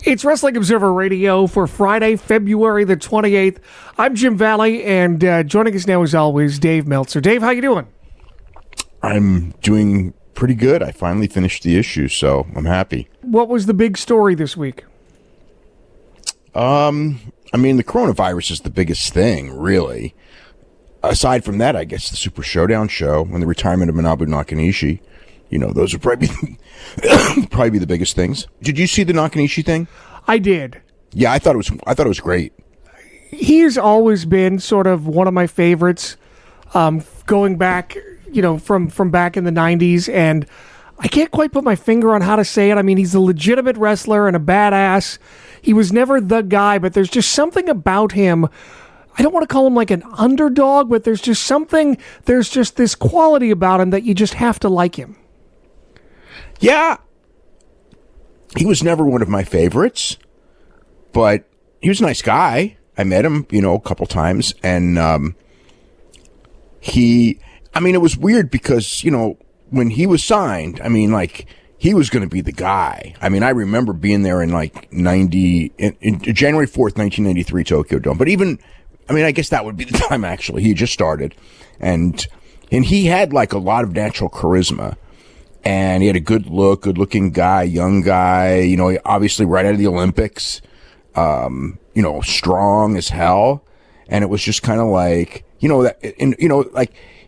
It's Wrestling Observer Radio for Friday, February the 28th. I'm Jim Valley, and joining us now, as always, Dave Meltzer. Dave, how you doing? I'm doing pretty good. I finally finished the issue, so I'm happy. What was the big story this week? I mean, the coronavirus is the biggest thing, really. Aside from that, I guess the Super Showdown show and the retirement of Manabu Nakanishi. You know, those would probably be the biggest things. Did you see the Nakanishi thing? I did. Yeah, I thought it was great. He's always been sort of one of my favorites, going back, from back in the 90s, and I can't quite put my finger on how to say it. I mean, he's a legitimate wrestler and a badass. He was never the guy, but there's just something about him. I don't want to call him like an underdog, but there's just this quality about him that you just have to like him. Yeah. He was never one of my favorites, but he was a nice guy. I met him, a couple times, and it was weird because, when he was signed, he was going to be the guy. I remember being there in in January 4th, 1993, Tokyo Dome. But even, I guess that would be the time, actually. He just started. And he had, a lot of natural charisma. And he had a good-looking guy, young guy, obviously right out of the Olympics, strong as hell. And it was just kind of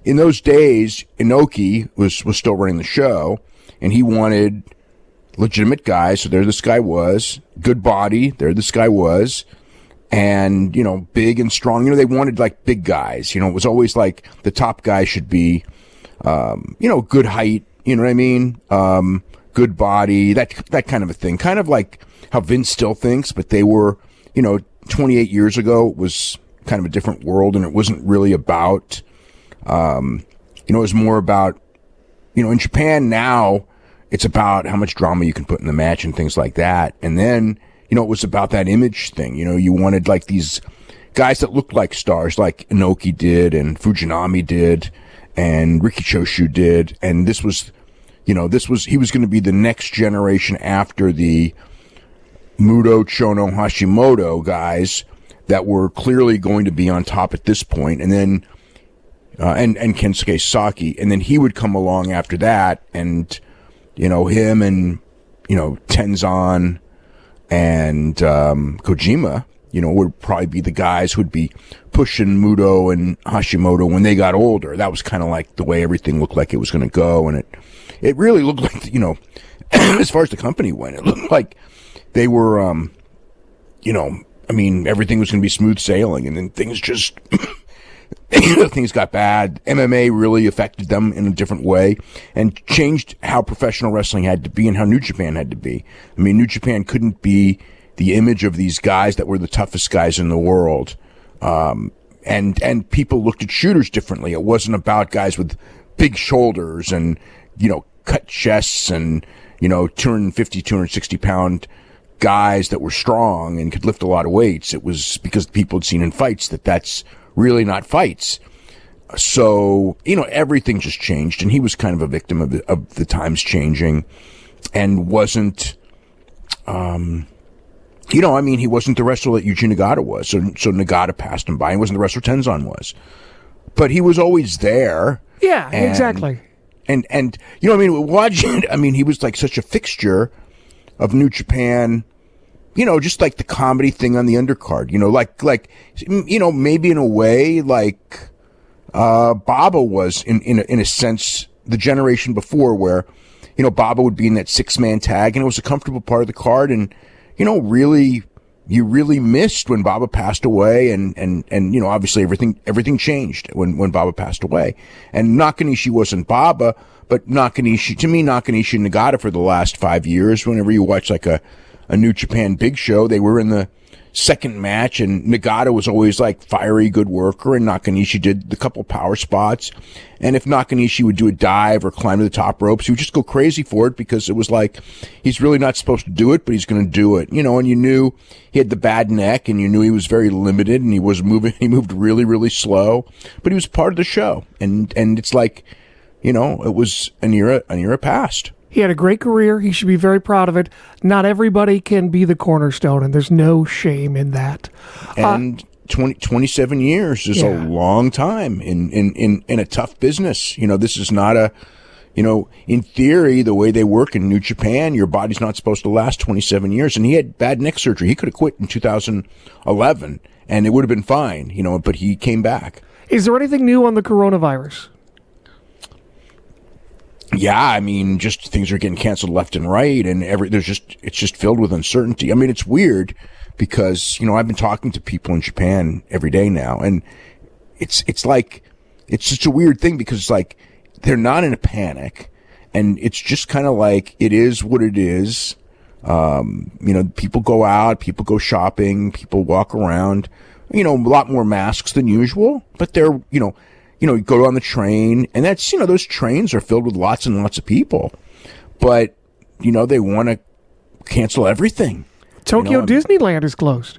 in those days, Inoki was still running the show, and he wanted legitimate guys. So there this guy was, good body, there this guy was, and, big and strong. They wanted big guys. It was always the top guy should be, good height. You know what I mean? Good body, that kind of a thing. Kind of like how Vince still thinks, but they were, 28 years ago, it was kind of a different world, and it wasn't really about, it was more about, in Japan now, it's about how much drama you can put in the match and things like that. And then, it was about that image thing. You wanted these guys that looked like stars, like Inoki did, and Fujinami did, and Riki Choshu did, and he was going to be the next generation after the Muto, Chono, Hashimoto guys that were clearly going to be on top at this point, and then, and Kensuke Saki, and then he would come along after that, and, him and, Tenzan and, Kojima, would probably be the guys who'd be pushing Muto and Hashimoto when they got older. That was kind of the way everything looked like it was going to go. And it really looked like, as far as the company went, it looked like they were, everything was going to be smooth sailing. And then things just, things got bad. MMA really affected them in a different way and changed how professional wrestling had to be and how New Japan had to be. New Japan couldn't be the image of these guys that were the toughest guys in the world. And people looked at shooters differently. It wasn't about guys with big shoulders and, cut chests and, 250, 260 pound guys that were strong and could lift a lot of weights. It was because people had seen in fights that that's really not fights. So, everything just changed, and he was kind of a victim of the times changing and wasn't, he wasn't the wrestler that Yuji Nagata was. So Nagata passed him by. He wasn't the wrestler Tenzan was. But he was always there. Yeah, exactly. And watching, he was such a fixture of New Japan, just the comedy thing on the undercard, maybe in a way, Baba was in a sense the generation before where, Baba would be in that 6-man tag, and it was a comfortable part of the card, and, you really missed when Baba passed away, and obviously everything changed when Baba passed away. And Nakanishi wasn't Baba, but Nakanishi and Nagata for the last 5 years, whenever you watch a New Japan big show, they were in the second match, and Nagata was always fiery, good worker, and Nakanishi did the couple power spots. And if Nakanishi would do a dive or climb to the top ropes, he would just go crazy for it because it was he's really not supposed to do it, but he's going to do it, and you knew he had the bad neck, and you knew he was very limited, and he moved really, really slow, but he was part of the show. And it's it was an era past. He had a great career. He should be very proud of it. Not everybody can be the cornerstone, and there's no shame in that. And 27 years is a long time in a tough business. This is not a, in theory, the way they work in New Japan, your body's not supposed to last 27 years. And he had bad neck surgery. He could have quit in 2011, and it would have been fine, but he came back. Is there anything new on the coronavirus? Yeah, just things are getting canceled left and right, and it's just filled with uncertainty. It's weird because, I've been talking to people in Japan every day now, and it's such a weird thing because it's like they're not in a panic, and it's just kind of like it is what it is. People go out, people go shopping, people walk around, a lot more masks than usual, but they're, you go on the train, and that's, those trains are filled with lots and lots of people, but, they want to cancel everything. Tokyo Disneyland is closed.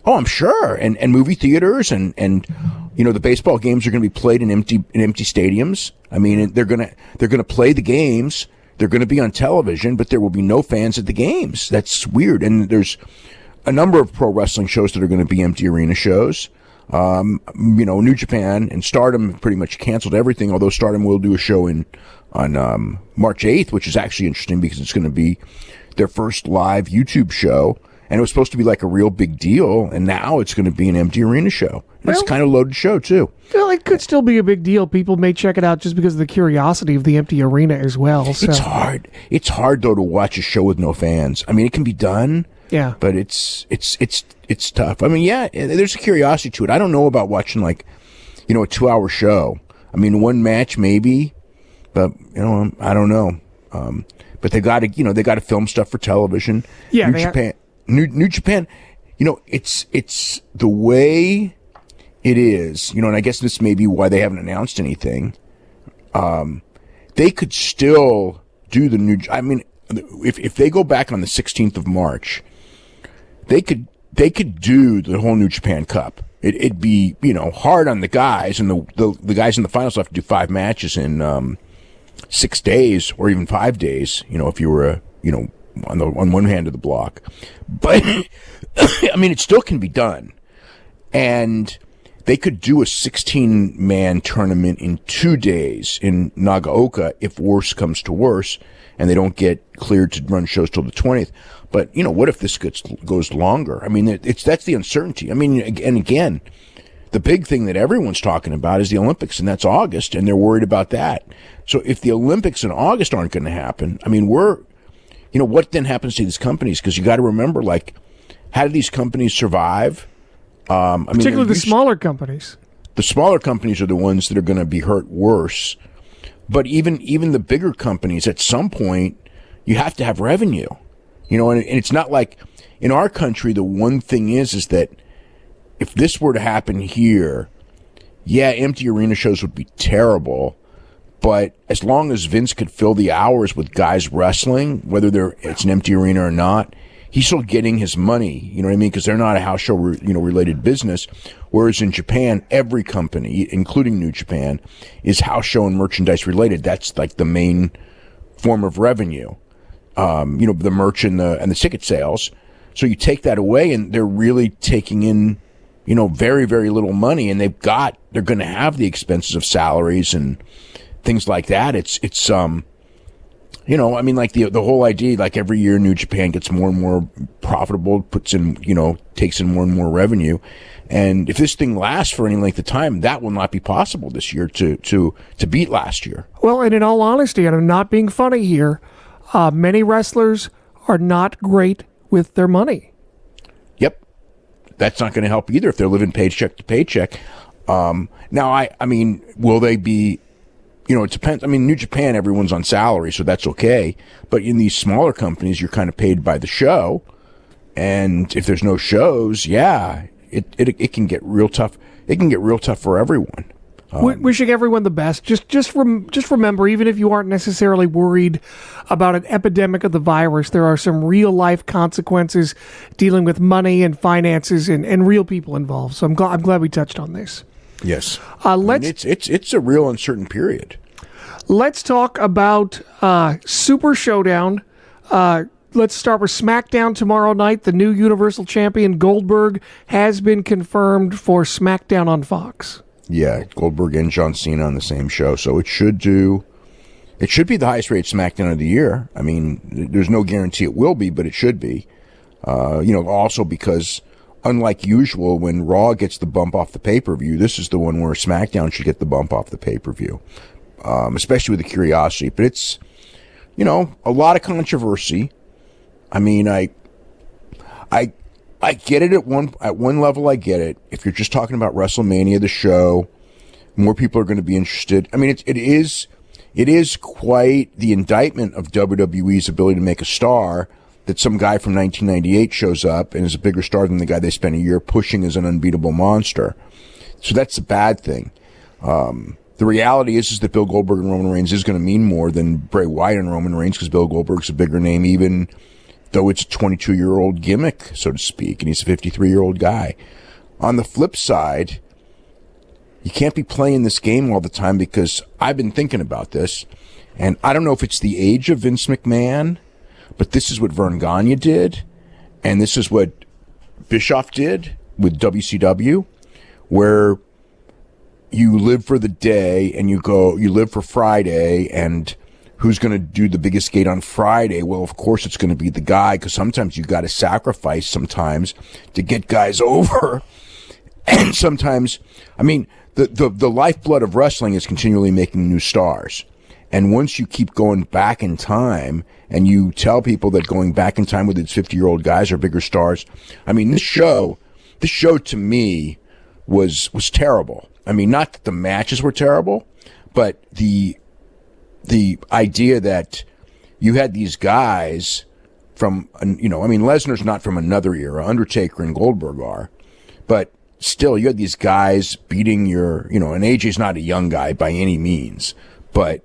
Oh, I'm sure. And movie theaters and the baseball games are going to be played in empty stadiums. They're going to play the games. They're going to be on television, but there will be no fans at the games. That's weird. And there's a number of pro wrestling shows that are going to be empty arena shows. New Japan and Stardom pretty much canceled everything, although Stardom will do a show on March 8th, which is actually interesting because it's going to be their first live YouTube show, and it was supposed to be like a real big deal, and now it's going to be an empty arena show. It's kind of a loaded show, too. Well, it could still be a big deal. People may check it out just because of the curiosity of the empty arena as well. So. It's hard. It's hard, though, to watch a show with no fans. It can be done. Yeah. But it's tough. There's a curiosity to it. I don't know about watching, a 2-hour show. One match maybe, but, I don't know. But they got to film stuff for television. Yeah. New Japan, it's the way it is, and I guess this may be why they haven't announced anything. They could still do if they go back on the 16th of March, they could do the whole New Japan Cup. It'd be, hard on the guys, and the guys in the finals have to do 5 matches in 6 days or even 5 days, if you were on one hand of the block. But it still can be done. And they could do a 16-man tournament in 2 days in Nagaoka if worse comes to worse and they don't get cleared to run shows till the 20th. But, what if this goes longer? That's the uncertainty. And again, the big thing that everyone's talking about is the Olympics, and that's August, and they're worried about that. So if the Olympics in August aren't going to happen, what then happens to these companies? Because you got to remember, how do these companies survive? Particularly the smaller companies. The smaller companies are the ones that are going to be hurt worse. But even the bigger companies, at some point, you have to have revenue. And it's not like in our country, the one thing is that if this were to happen here, empty arena shows would be terrible. But as long as Vince could fill the hours with guys wrestling, whether it's an empty arena or not, he's still getting his money. You know what I mean? Because they're not a house show, related business. Whereas in Japan, every company, including New Japan, is house show and merchandise related. That's like the main form of revenue. The merch and the ticket sales. So you take that away, and they're really taking in, very, very little money, and they're going to have the expenses of salaries and things like that. It's the whole idea, every year New Japan gets more and more profitable, takes in more and more revenue. And if this thing lasts for any length of time, that will not be possible this year to beat last year. Well, and in all honesty, and I'm not being funny here, many wrestlers are not great with their money. Yep. That's not going to help either if they're living paycheck to paycheck. Now, will they be, it depends. New Japan, everyone's on salary, so that's okay. But in these smaller companies, you're kind of paid by the show. And if there's no shows, it can get real tough. It can get real tough for everyone. Wishing everyone the best. Just remember, even if you aren't necessarily worried about an epidemic of the virus, there are some real life consequences dealing with money and finances and real people involved. So I'm glad we touched on this. Yes, it's a real uncertain period. Let's talk about Super Showdown. Let's start with SmackDown tomorrow night. The new Universal Champion Goldberg has been confirmed for SmackDown on Fox. Yeah, Goldberg and John Cena on the same show. So it should be the highest rated SmackDown of the year. I mean, there's no guarantee it will be, but it should be. Also because, unlike usual, when Raw gets the bump off the pay-per-view, this is the one where SmackDown should get the bump off the pay-per-view, especially with the curiosity. But it's, a lot of controversy. I mean, I get it at one level. I get it. If you're just talking about WrestleMania, the show, more people are going to be interested. I mean, it is quite the indictment of WWE's ability to make a star that some guy from 1998 shows up and is a bigger star than the guy they spent a year pushing as an unbeatable monster. So that's a bad thing. The reality is that Bill Goldberg and Roman Reigns is going to mean more than Bray Wyatt and Roman Reigns, because Bill Goldberg's a bigger name, even though it's a 22-year-old gimmick, so to speak, and he's a 53-year-old guy. On the flip side, you can't be playing this game all the time, because I've been thinking about this, and I don't know if it's the age of Vince McMahon, but this is what Vern Gagne did, and this is what Bischoff did with WCW, where you live for the day and you live for Friday, and who's going to do the biggest gate on Friday? Well, of course it's going to be the guy, because sometimes you got to sacrifice sometimes to get guys over. And sometimes, I mean, the lifeblood of wrestling is continually making new stars. And once you keep going back in time and you tell people that going back in time with its 50-year-old guys are bigger stars, I mean, this show to me was terrible. I mean, not that the matches were terrible, but the idea that you had these guys from, Lesnar's not from another era. Undertaker and Goldberg are. But still, you had these guys beating and AJ's not a young guy by any means. But,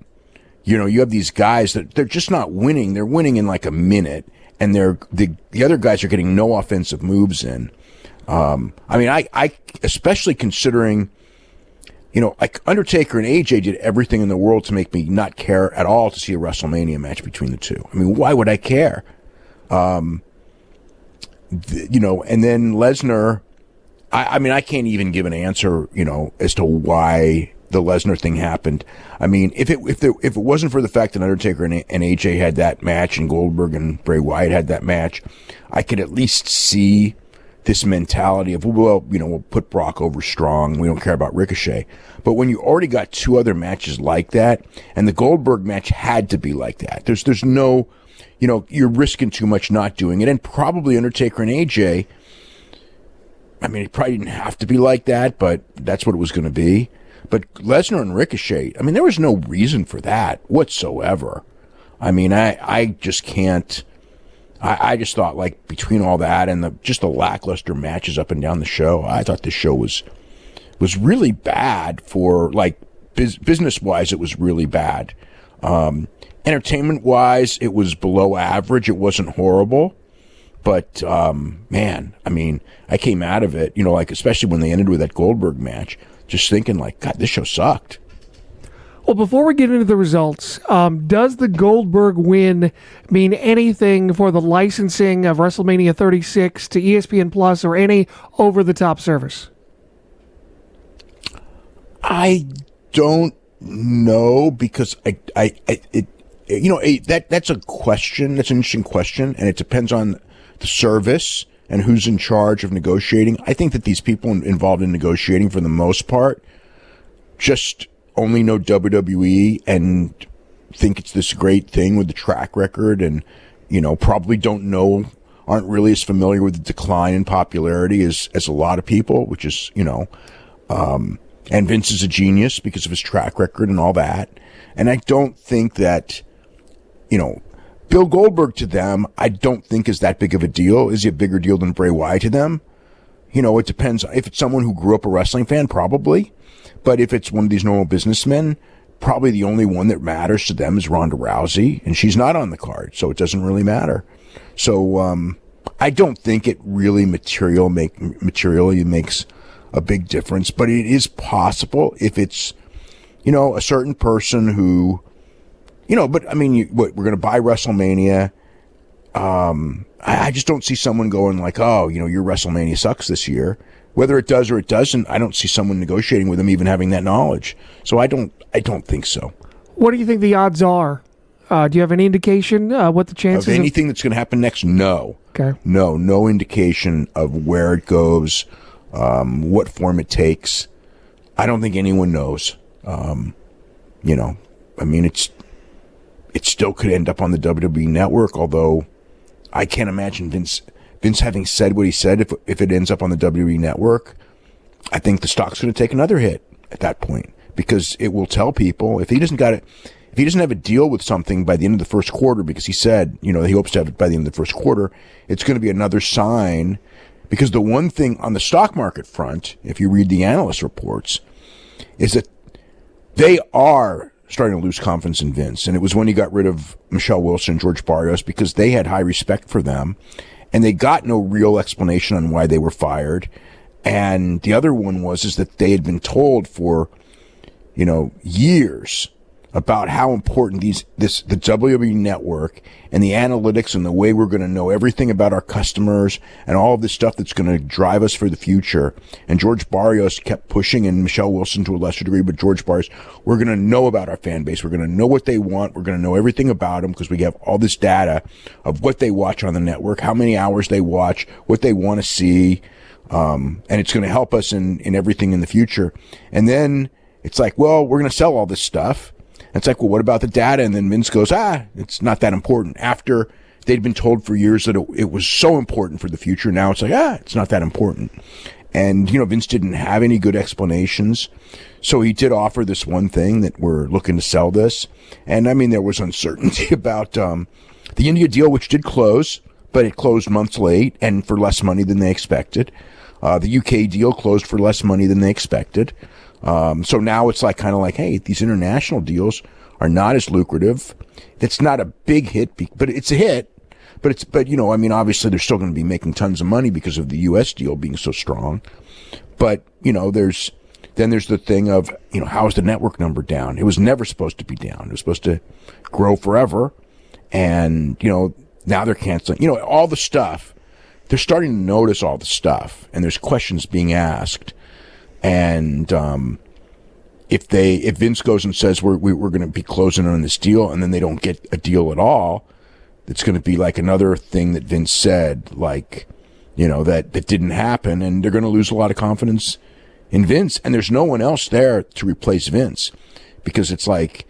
you have these guys that they're just not winning. They're winning in like a minute. And the other guys are getting no offensive moves in. I especially considering, like Undertaker and AJ did everything in the world to make me not care at all to see a WrestleMania match between the two. I mean, why would I care? And then Lesnar, I can't even give an answer, as to why the Lesnar thing happened. I mean, if it wasn't for the fact that Undertaker and AJ had that match and Goldberg and Bray Wyatt had that match, I could at least see this mentality of, well, we'll put Brock over strong. We don't care about Ricochet. But when you already got two other matches like that, and the Goldberg match had to be like that, there's no, you're risking too much not doing it. And probably Undertaker and AJ, I mean, it probably didn't have to be like that, but that's what it was going to be. But Lesnar and Ricochet, I mean, there was no reason for that whatsoever. I mean, I just can't. I just thought, like, between all that and the lackluster matches up and down the show, I thought this show was really bad for, like, business-wise, it was really bad. Entertainment-wise, it was below average. It wasn't horrible. But, man, I mean, I came out of it, like, especially when they ended with that Goldberg match, just thinking, like, God, this show sucked. Well, before we get into the results, does the Goldberg win mean anything for the licensing of WrestleMania 36 to ESPN Plus or any over-the-top service? I don't know, because that's a question. That's an interesting question, and it depends on the service and who's in charge of negotiating. I think that these people involved in negotiating, for the most part, just only know WWE and think it's this great thing with the track record, and probably aren't really as familiar with the decline in popularity as a lot of people, which is and Vince is a genius because of his track record and all that. And I don't think that Bill Goldberg to them, I don't think is that big of a deal. Is he a bigger deal than Bray Wyatt to them? It depends. If it's someone who grew up a wrestling fan, probably. But if it's one of these normal businessmen, probably the only one that matters to them is Ronda Rousey, and she's not on the card, so it doesn't really matter. So I don't think it really materially makes a big difference, but it is possible if it's, a certain person who But I mean, we're going to buy WrestleMania. I just don't see someone going like, oh, your WrestleMania sucks this year. Whether it does or it doesn't, I don't see someone negotiating with them even having that knowledge. So I don't think so. What do you think the odds are? Do you have any indication what the chances of anything that's going to happen next? No. Okay. No indication of where it goes, what form it takes. I don't think anyone knows. I mean, it still could end up on the WWE Network, although I can't imagine Vince having said what he said. If it ends up on the WWE Network, I think the stock's going to take another hit at that point, because it will tell people if he doesn't have a deal with something by the end of the first quarter, because he said, he hopes to have it by the end of the first quarter, it's going to be another sign. Because the one thing on the stock market front, if you read the analyst reports, is that they are starting to lose confidence in Vince. And it was when he got rid of Michelle Wilson, George Barrios, because they had high respect for them. And they got no real explanation on why they were fired. And the other one is that they had been told for, years about how important the WWE Network and the analytics and the way we're going to know everything about our customers and all of this stuff that's going to drive us for the future. And George Barrios kept pushing, and Michelle Wilson to a lesser degree, but George Barrios, we're going to know about our fan base. We're going to know what they want. We're going to know everything about them because we have all this data of what they watch on the network, how many hours they watch, what they want to see. And it's going to help us in everything in the future. And then it's like, well, we're going to sell all this stuff. It's like, well, what about the data? And then Vince goes, it's not that important. After they'd been told for years that it was so important for the future, now it's like, it's not that important. And, Vince didn't have any good explanations. So he did offer this one thing that we're looking to sell this. And I mean, there was uncertainty about the India deal, which did close, but it closed months late and for less money than they expected. The UK deal closed for less money than they expected. So now it's kind of like, hey, these international deals are not as lucrative. It's not a big hit, but it's a hit. But obviously they're still going to be making tons of money because of the US deal being so strong. But, there's the thing of, how is the network number down? It was never supposed to be down. It was supposed to grow forever. And, now they're canceling, all the stuff. They're starting to notice all the stuff, and there's questions being asked. And if Vince goes and says we're going to be closing on this deal, and then they don't get a deal at all, it's going to be like another thing that Vince said, that didn't happen, and they're going to lose a lot of confidence in Vince. And there's no one else there to replace Vince, because it's like,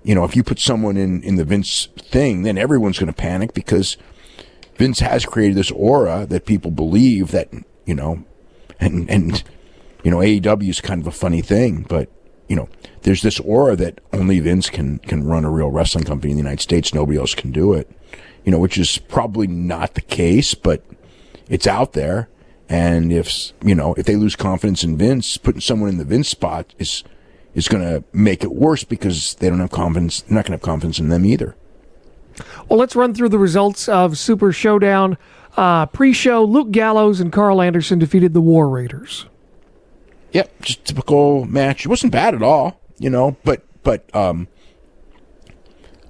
if you put someone in the Vince thing, then everyone's going to panic, because Vince has created this aura that people believe that, and AEW is kind of a funny thing, but, there's this aura that only Vince can run a real wrestling company in the United States. Nobody else can do it, which is probably not the case, but it's out there. And if they lose confidence in Vince, putting someone in the Vince spot is going to make it worse, because they don't have confidence. They're not going to have confidence in them either. Well, let's run through the results of Super Showdown. Pre-show, Luke Gallows and Carl Anderson defeated the War Raiders. Yep, just typical match. It wasn't bad at all, but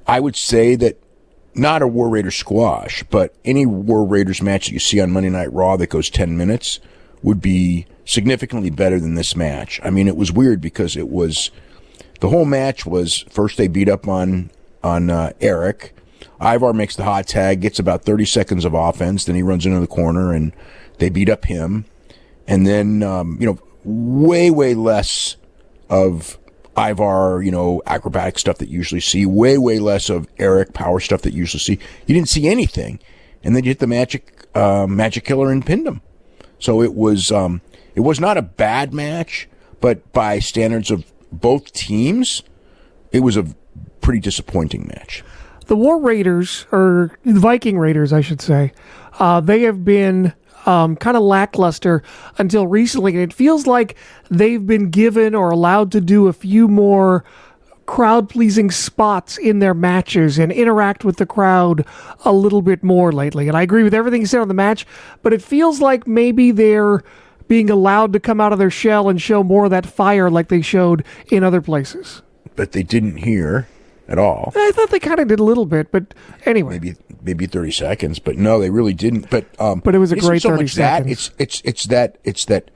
I would say that not a War Raiders squash, but any War Raiders match that you see on Monday Night Raw that goes 10 minutes would be significantly better than this match. I mean, it was weird because the whole match was, first they beat up on Eric. Ivar makes the hot tag, gets about 30 seconds of offense, then he runs into the corner and they beat up him. And then, way less of Ivar, acrobatic stuff that you usually see, way less of Eric power stuff that you usually see. You didn't see anything. And then you hit the magic killer and pinned him. So it was not a bad match, but by standards of both teams, it was a pretty disappointing match. The War Raiders, or the Viking Raiders, I should say, they have been kind of lackluster until recently, and it feels like they've been given or allowed to do a few more crowd-pleasing spots in their matches and interact with the crowd a little bit more lately. And I agree with everything you said on the match, but it feels like maybe they're being allowed to come out of their shell and show more of that fire like they showed in other places. But they didn't hear at all. I thought they kind of did a little bit, but anyway. Maybe 30 seconds, but no, they really didn't. But it was a great 30 seconds. It's that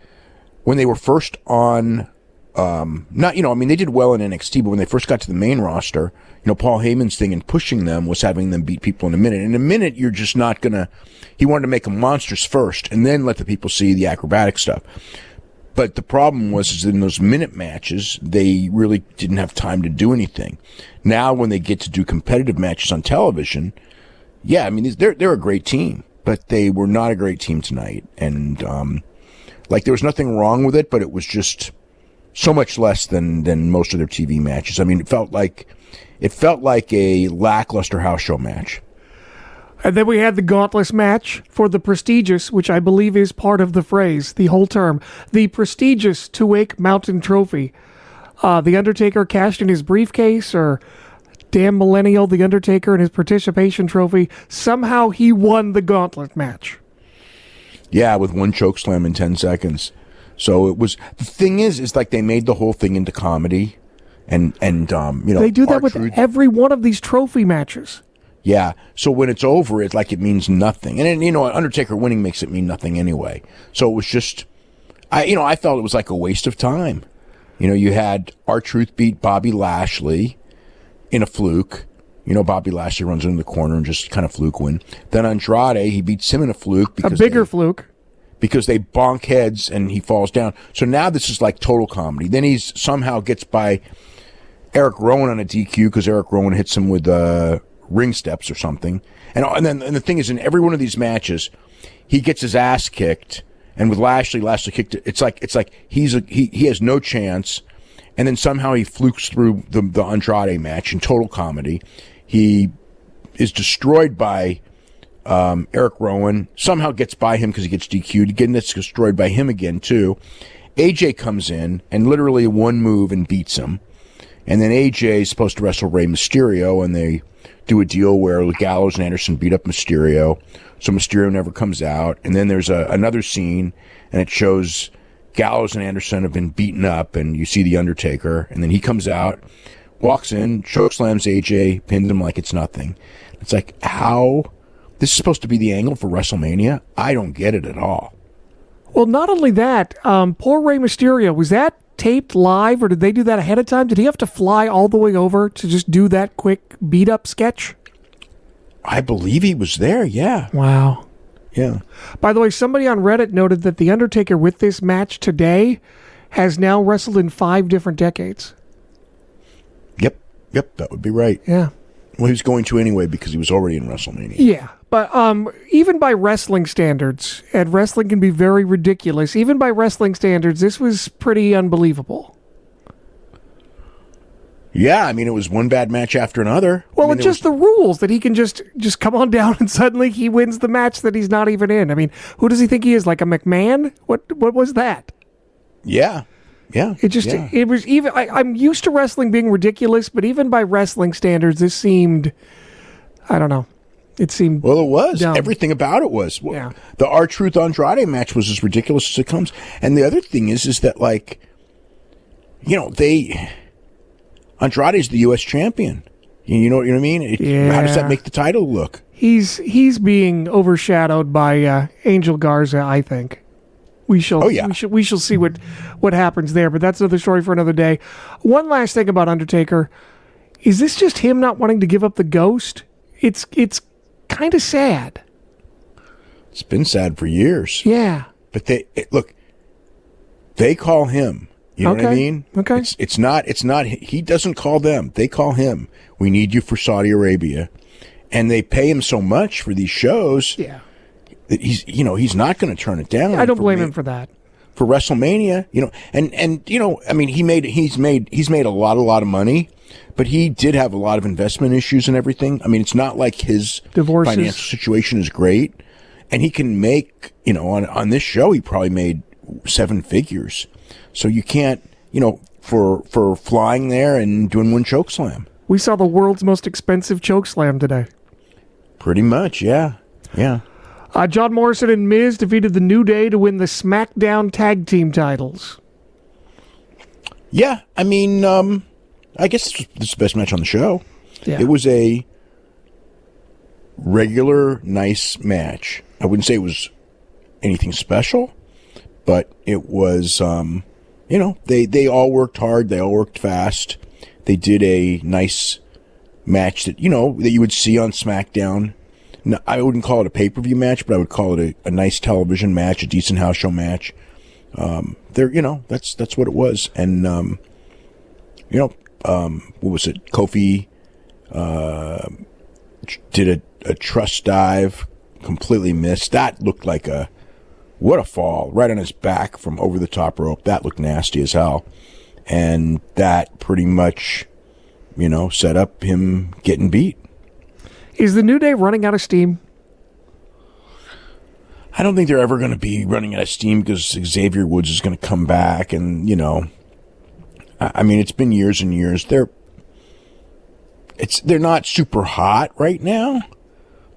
when they were first on, they did well in NXT, but when they first got to the main roster, Paul Heyman's thing in pushing them was having them beat people in a minute. In a minute, you're just not gonna. He wanted to make them monsters first, and then let the people see the acrobatic stuff. But the problem was in those minute matches, they really didn't have time to do anything. Now, when they get to do competitive matches on television, yeah, I mean, they're a great team, but they were not a great team tonight. And, there was nothing wrong with it, but it was just so much less than most of their TV matches. I mean, it felt like a lackluster house show match. And then we had the Gauntlet match for the prestigious, which I believe is part of the phrase, the whole term, the prestigious Two-Wake Mountain Trophy. The Undertaker cashed in his briefcase, or damn millennial, the Undertaker and his participation trophy. Somehow he won the Gauntlet match. Yeah, with one chokeslam in 10 seconds. So it was, the thing is like they made the whole thing into comedy. And they do that with every one of these trophy matches. Yeah, so when it's over, it means nothing. And then, Undertaker winning makes it mean nothing anyway. So it was just, I felt it was like a waste of time. You had R-Truth beat Bobby Lashley in a fluke. Bobby Lashley runs into the corner and just kind of fluke win. Then Andrade, he beats him in a fluke. A bigger fluke. Because they bonk heads and he falls down. So now this is like total comedy. Then he somehow gets by Eric Rowan on a DQ because Eric Rowan hits him with ring steps or something. And the thing is, in every one of these matches, he gets his ass kicked. And with Lashley kicked it. It's like he has no chance. And then somehow he flukes through the Andrade match in total comedy. He is destroyed by Eric Rowan. Somehow gets by him because he gets DQ'd. Again, that's destroyed by him again too. AJ comes in and literally one move and beats him. And then AJ is supposed to wrestle Rey Mysterio, and they do a deal where Gallows and Anderson beat up Mysterio, so Mysterio never comes out. And then there's another scene, and it shows Gallows and Anderson have been beaten up, and you see the Undertaker, and then he comes out, walks in, chokeslams AJ, pins him like it's nothing. It's like, how? This is supposed to be the angle for WrestleMania? I don't get it at all. Well, not only that, poor Rey Mysterio, was that taped live, or did they do that ahead of time? Did he have to fly all the way over to just do that quick beat-up sketch? I believe he was there, yeah. Wow. Yeah. By the way, somebody on Reddit noted that The Undertaker with this match today has now wrestled in 5 different decades. Yep, that would be right. Yeah. Well, he was going to anyway because he was already in WrestleMania. Yeah, but even by wrestling standards, and wrestling can be very ridiculous, even by wrestling standards, this was pretty unbelievable. Yeah, I mean, it was one bad match after another. Well, it's just the rules that he can just come on down and suddenly he wins the match that he's not even in. I mean, who does he think he is, like a McMahon? What was that? Yeah. It was even, I'm used to wrestling being ridiculous, but even by wrestling standards, this seemed, I don't know. It seemed Well, it was. dumb. Everything about it was. Yeah. The R-Truth Andrade match was as ridiculous as it comes. And the other thing is that, Andrade's the U.S. champion. You know what I mean? How does that make the title look? He's being overshadowed by Angel Garza, I think. We shall see what happens there, but that's another story for another day. One last thing about Undertaker. Is this just him not wanting to give up the ghost? It's kind of sad. It's been sad for years. Yeah. But they call him. You know what I mean? Okay. It's not he doesn't call them. They call him. We need you for Saudi Arabia. And they pay him so much for these shows. Yeah. That he's not going to turn it down. I don't blame him for that. For WrestleMania, I mean, he's made a lot of money, but he did have a lot of investment issues and everything. I mean, it's not like his Divorces. financial situation is great, and he can make, on this show, he probably made 7 figures. So you can't, for flying there and doing one choke slam. We saw the world's most expensive choke slam today. Pretty much, yeah. John Morrison and Miz defeated the New Day to win the SmackDown Tag Team titles. Yeah, I mean, I guess this is the best match on the show. Yeah. It was a regular, nice match. I wouldn't say it was anything special, but it was, they all worked hard. They all worked fast. They did a nice match that you would see on SmackDown. No, I wouldn't call it a pay-per-view match, but I would call it a nice television match, a decent house show match. That's what it was. And, what was it? Kofi, did a trust dive, completely missed. That looked like what a fall, right on his back from over the top rope. That looked nasty as hell. And that pretty much, set up him getting beat. Is the New Day running out of steam? I don't think they're ever going to be running out of steam because Xavier Woods is going to come back. And, it's been years and years. They're not super hot right now,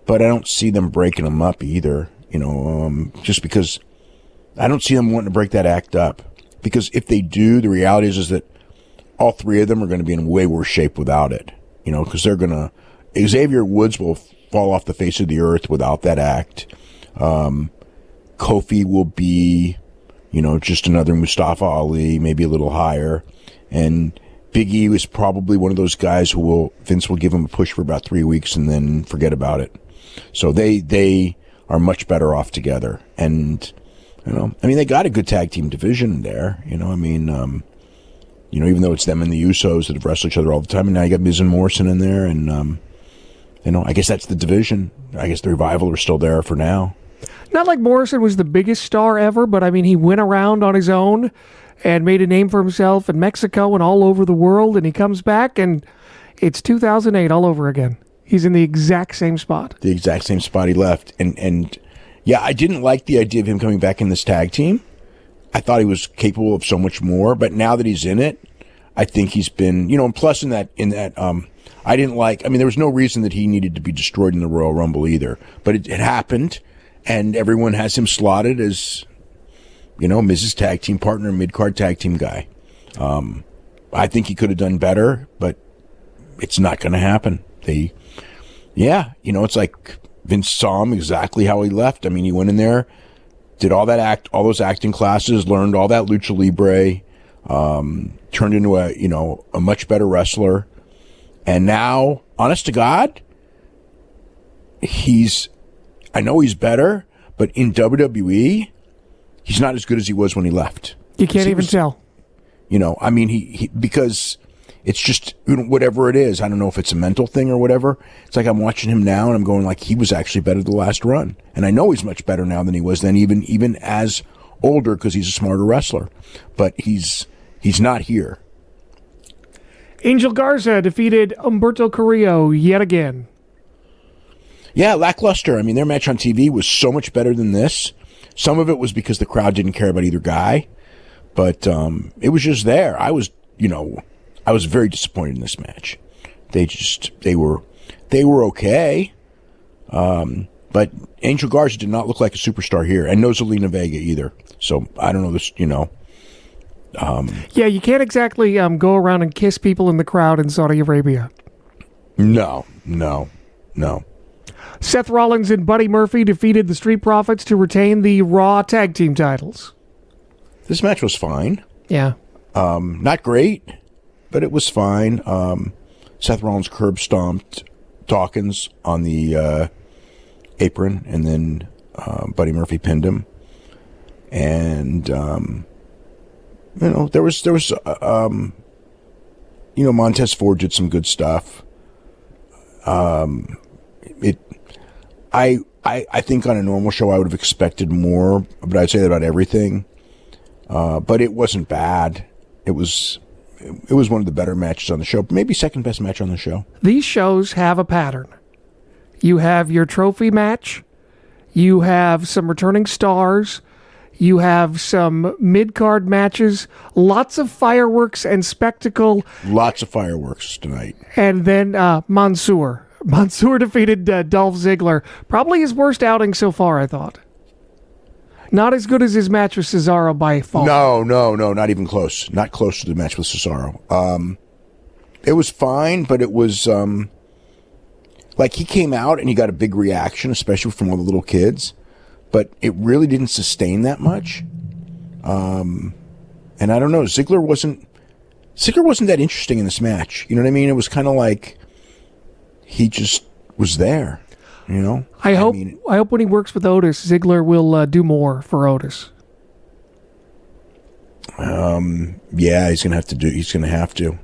but I don't see them breaking them up either. Just because I don't see them wanting to break that act up. Because if they do, the reality is that all three of them are going to be in way worse shape without it. Because Xavier Woods will fall off the face of the earth without that act. Kofi will be, just another Mustafa Ali, maybe a little higher. And Big E is probably one of those guys Vince will give him a push for about 3 weeks and then forget about it. So they are much better off together. And, they got a good tag team division there. Even though it's them and the Usos that have wrestled each other all the time, and now you got Miz and Morrison in there, and, I guess that's the division. I guess the Revival are still there for now. Not like Morrison was the biggest star ever, but he went around on his own and made a name for himself in Mexico and all over the world, and he comes back, and it's 2008 all over again. He's in the exact same spot. The exact same spot he left. And yeah, I didn't like the idea of him coming back in this tag team. I thought he was capable of so much more, but now that he's in it, I think he's been, and plus in that, I didn't like, there was no reason that he needed to be destroyed in the Royal Rumble either, but it happened, and everyone has him slotted as, Mrs. Tag Team Partner, mid-card tag team guy. I think he could have done better, but it's not going to happen. It's like Vince saw him exactly how he left. He went in there, did all those acting classes, learned all that lucha libre, turned into a much better wrestler. And now, honest to God, I know he's better, but in WWE, he's not as good as he was when he left. You can't even tell. Because it's just whatever it is. I don't know if it's a mental thing or whatever. It's like I'm watching him now and I'm going like he was actually better the last run. And I know he's much better now than he was then, even as older, because he's a smarter wrestler. But he's not here. Angel Garza defeated Humberto Carrillo yet again. Yeah, lackluster. Their match on TV was so much better than this. Some of it was because the crowd didn't care about either guy, but it was just there. I was very disappointed in this match. They were okay, but Angel Garza did not look like a superstar here, and no Zelina Vega either. So I don't know this. Yeah, you can't exactly go around and kiss people in the crowd in Saudi Arabia. No. Seth Rollins and Buddy Murphy defeated the Street Profits to retain the Raw Tag Team titles. This match was fine. Yeah. Not great, but it was fine. Seth Rollins curb stomped Dawkins on the apron, and then Buddy Murphy pinned him. And there was Montez Ford did some good stuff. I think on a normal show I would have expected more, but I'd say that about everything. But it wasn't bad. It was one of the better matches on the show, maybe second best match on the show. These shows have a pattern. You have your trophy match, you have some returning stars, you have some mid-card matches, lots of fireworks and spectacle. Lots of fireworks tonight. And then Mansoor. Mansoor defeated Dolph Ziggler. Probably his worst outing so far, I thought. Not as good as his match with Cesaro by far. No, not even close. Not close to the match with Cesaro. It was fine, but it was like he came out and he got a big reaction, especially from all the little kids, but it really didn't sustain that much. And I don't know, Ziggler wasn't that interesting in this match. You know what I mean? It was kind of like he just was there. You know, I hope when he works with Otis, Ziggler will do more for Otis. Yeah, he's gonna have to.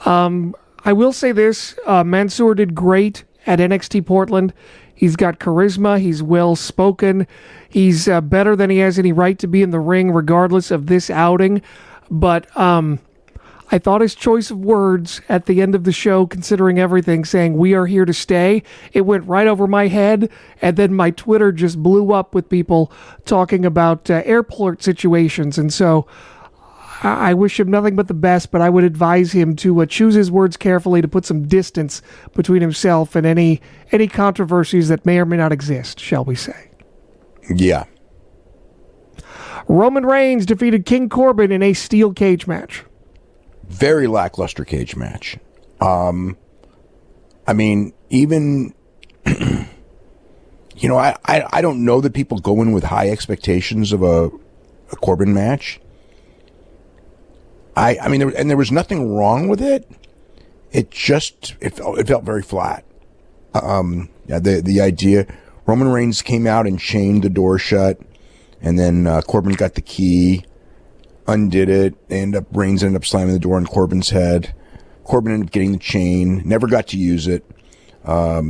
I will say this: Mansoor did great at NXT Portland. He's got charisma. He's well spoken. He's better than he has any right to be in the ring, regardless of this outing. But I thought his choice of words at the end of the show, considering everything, saying, "We are here to stay," it went right over my head. And then my Twitter just blew up with people talking about airport situations. And so I wish him nothing but the best, but I would advise him to choose his words carefully, to put some distance between himself and any controversies that may or may not exist, shall we say. Yeah. Roman Reigns defeated King Corbin in a steel cage match. Very lackluster cage match. I mean, even, you know, I don't know that people go in with high expectations of a Corbin match. I mean, there was nothing wrong with it. It felt very flat. Yeah, the idea, Roman Reigns came out and chained the door shut, and then Corbin got the key, undid it, Reigns ended up slamming the door on Corbin's head. Corbin ended up getting the chain, never got to use it.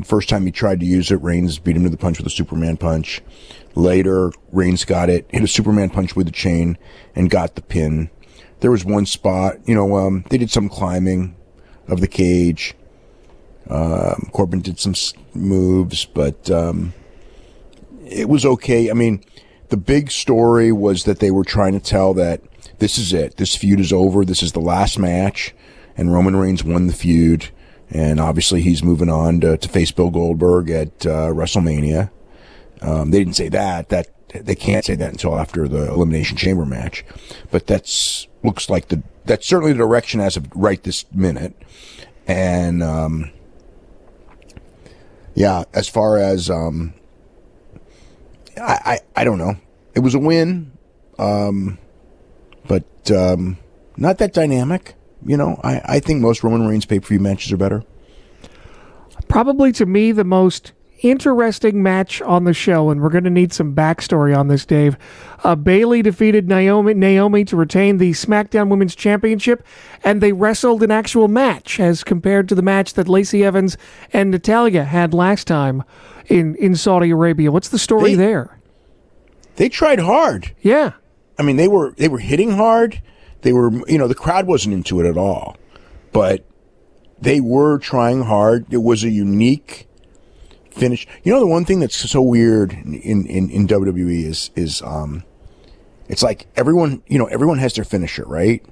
First time he tried to use it, Reigns beat him to the punch with a Superman punch. Later, Reigns got it, hit a Superman punch with the chain, and got the pin. There was one spot, you know, they did some climbing of the cage. Corbin did some moves, but it was okay. I mean, the big story was that they were trying to tell that this is it. This feud is over. This is the last match, and Roman Reigns won the feud. And obviously, he's moving on to face Bill Goldberg at WrestleMania. They didn't say that. They can't say that until after the Elimination Chamber match. But that's certainly the direction as of right this minute. And yeah, as far as I don't know. It was a win, but not that dynamic. You know, I think most Roman Reigns pay-per-view matches are better. Probably, to me, the most interesting match on the show, and we're going to need some backstory on this, Dave. Bayley defeated Naomi to retain the SmackDown Women's Championship, and they wrestled an actual match as compared to the match that Lacey Evans and Natalya had last time in Saudi Arabia. What's the story there? They tried hard. Yeah. I mean, they were hitting hard. They were, you know, the crowd wasn't into it at all, but they were trying hard. It was a unique finish. You know, the one thing that's so weird in WWE is it's like everyone has their finisher, right?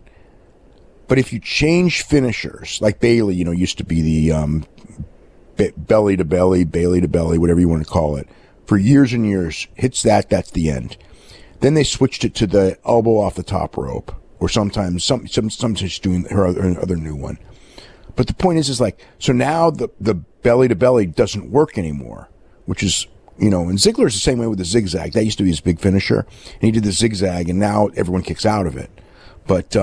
But if you change finishers, like Bayley, you know, used to be the belly to belly, Bayley to belly, whatever you want to call it, for years and years, hits that's the end. Then they switched it to the elbow off the top rope, or sometimes doing her other new one. But the point is like, so now the belly to belly doesn't work anymore, which is, you know, and Ziggler's the same way with the zigzag. That used to be his big finisher, and he did the zigzag, and now everyone kicks out of it. But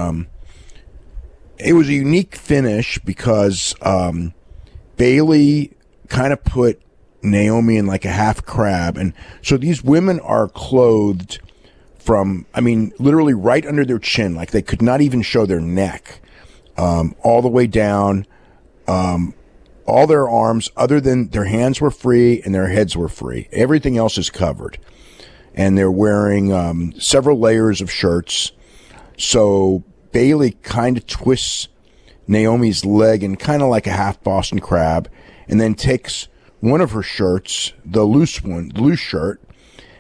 it was a unique finish because Bayley kind of put Naomi in like a half crab, and so these women are clothed from, I mean, literally right under their chin, like they could not even show their neck, all the way down, all their arms, other than their hands were free and their heads were free. Everything else is covered. And they're wearing several layers of shirts. So Bayley kind of twists Naomi's leg in kind of like a half Boston crab, and then takes one of her shirts, the loose shirt,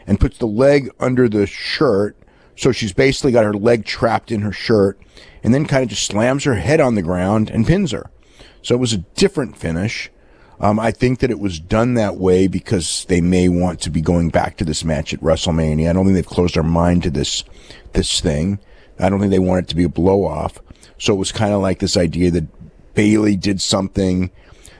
and puts the leg under the shirt. So she's basically got her leg trapped in her shirt, and then kind of just slams her head on the ground and pins her. So it was a different finish. I think that it was done that way because they may want to be going back to this match at WrestleMania. I don't think they've closed their mind to this thing. I don't think they want it to be a blow-off. So it was kind of like this idea that Bayley did something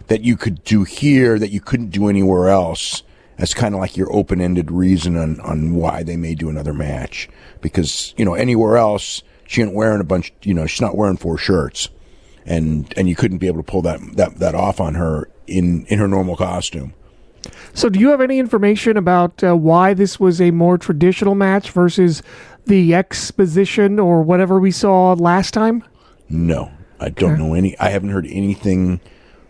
that you could do here that you couldn't do anywhere else. That's kind of like your open-ended reason on why they may do another match. Because, anywhere else, she ain't wearing a bunch, she's not wearing 4 shirts. And you couldn't be able to pull that off on her in her normal costume. So do you have any information about why this was a more traditional match versus the exposition or whatever we saw last time? No, I don't know I haven't heard anything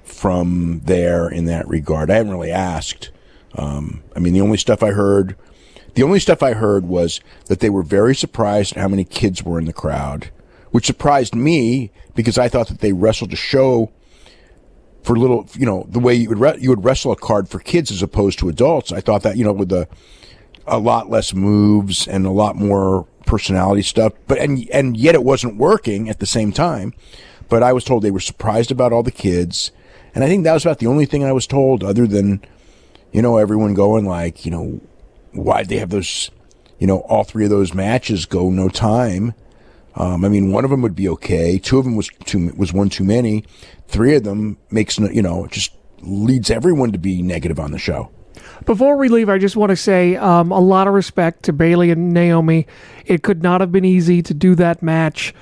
from there in that regard. I haven't really asked. The only stuff I heard was that they were very surprised at how many kids were in the crowd, which surprised me because I thought that they wrestled a show for little, the way you would wrestle a card for kids as opposed to adults. I thought that, with a lot less moves and a lot more personality stuff, but and yet it wasn't working at the same time. But I was told they were surprised about all the kids, and I think that was about the only thing I was told, other than everyone going like, why'd they have those, all 3 of those matches go no time. One of them would be okay. 2 of them was one too many. 3 of them makes, just leads everyone to be negative on the show. Before we leave, I just want to say a lot of respect to Bayley and Naomi. It could not have been easy to do that match,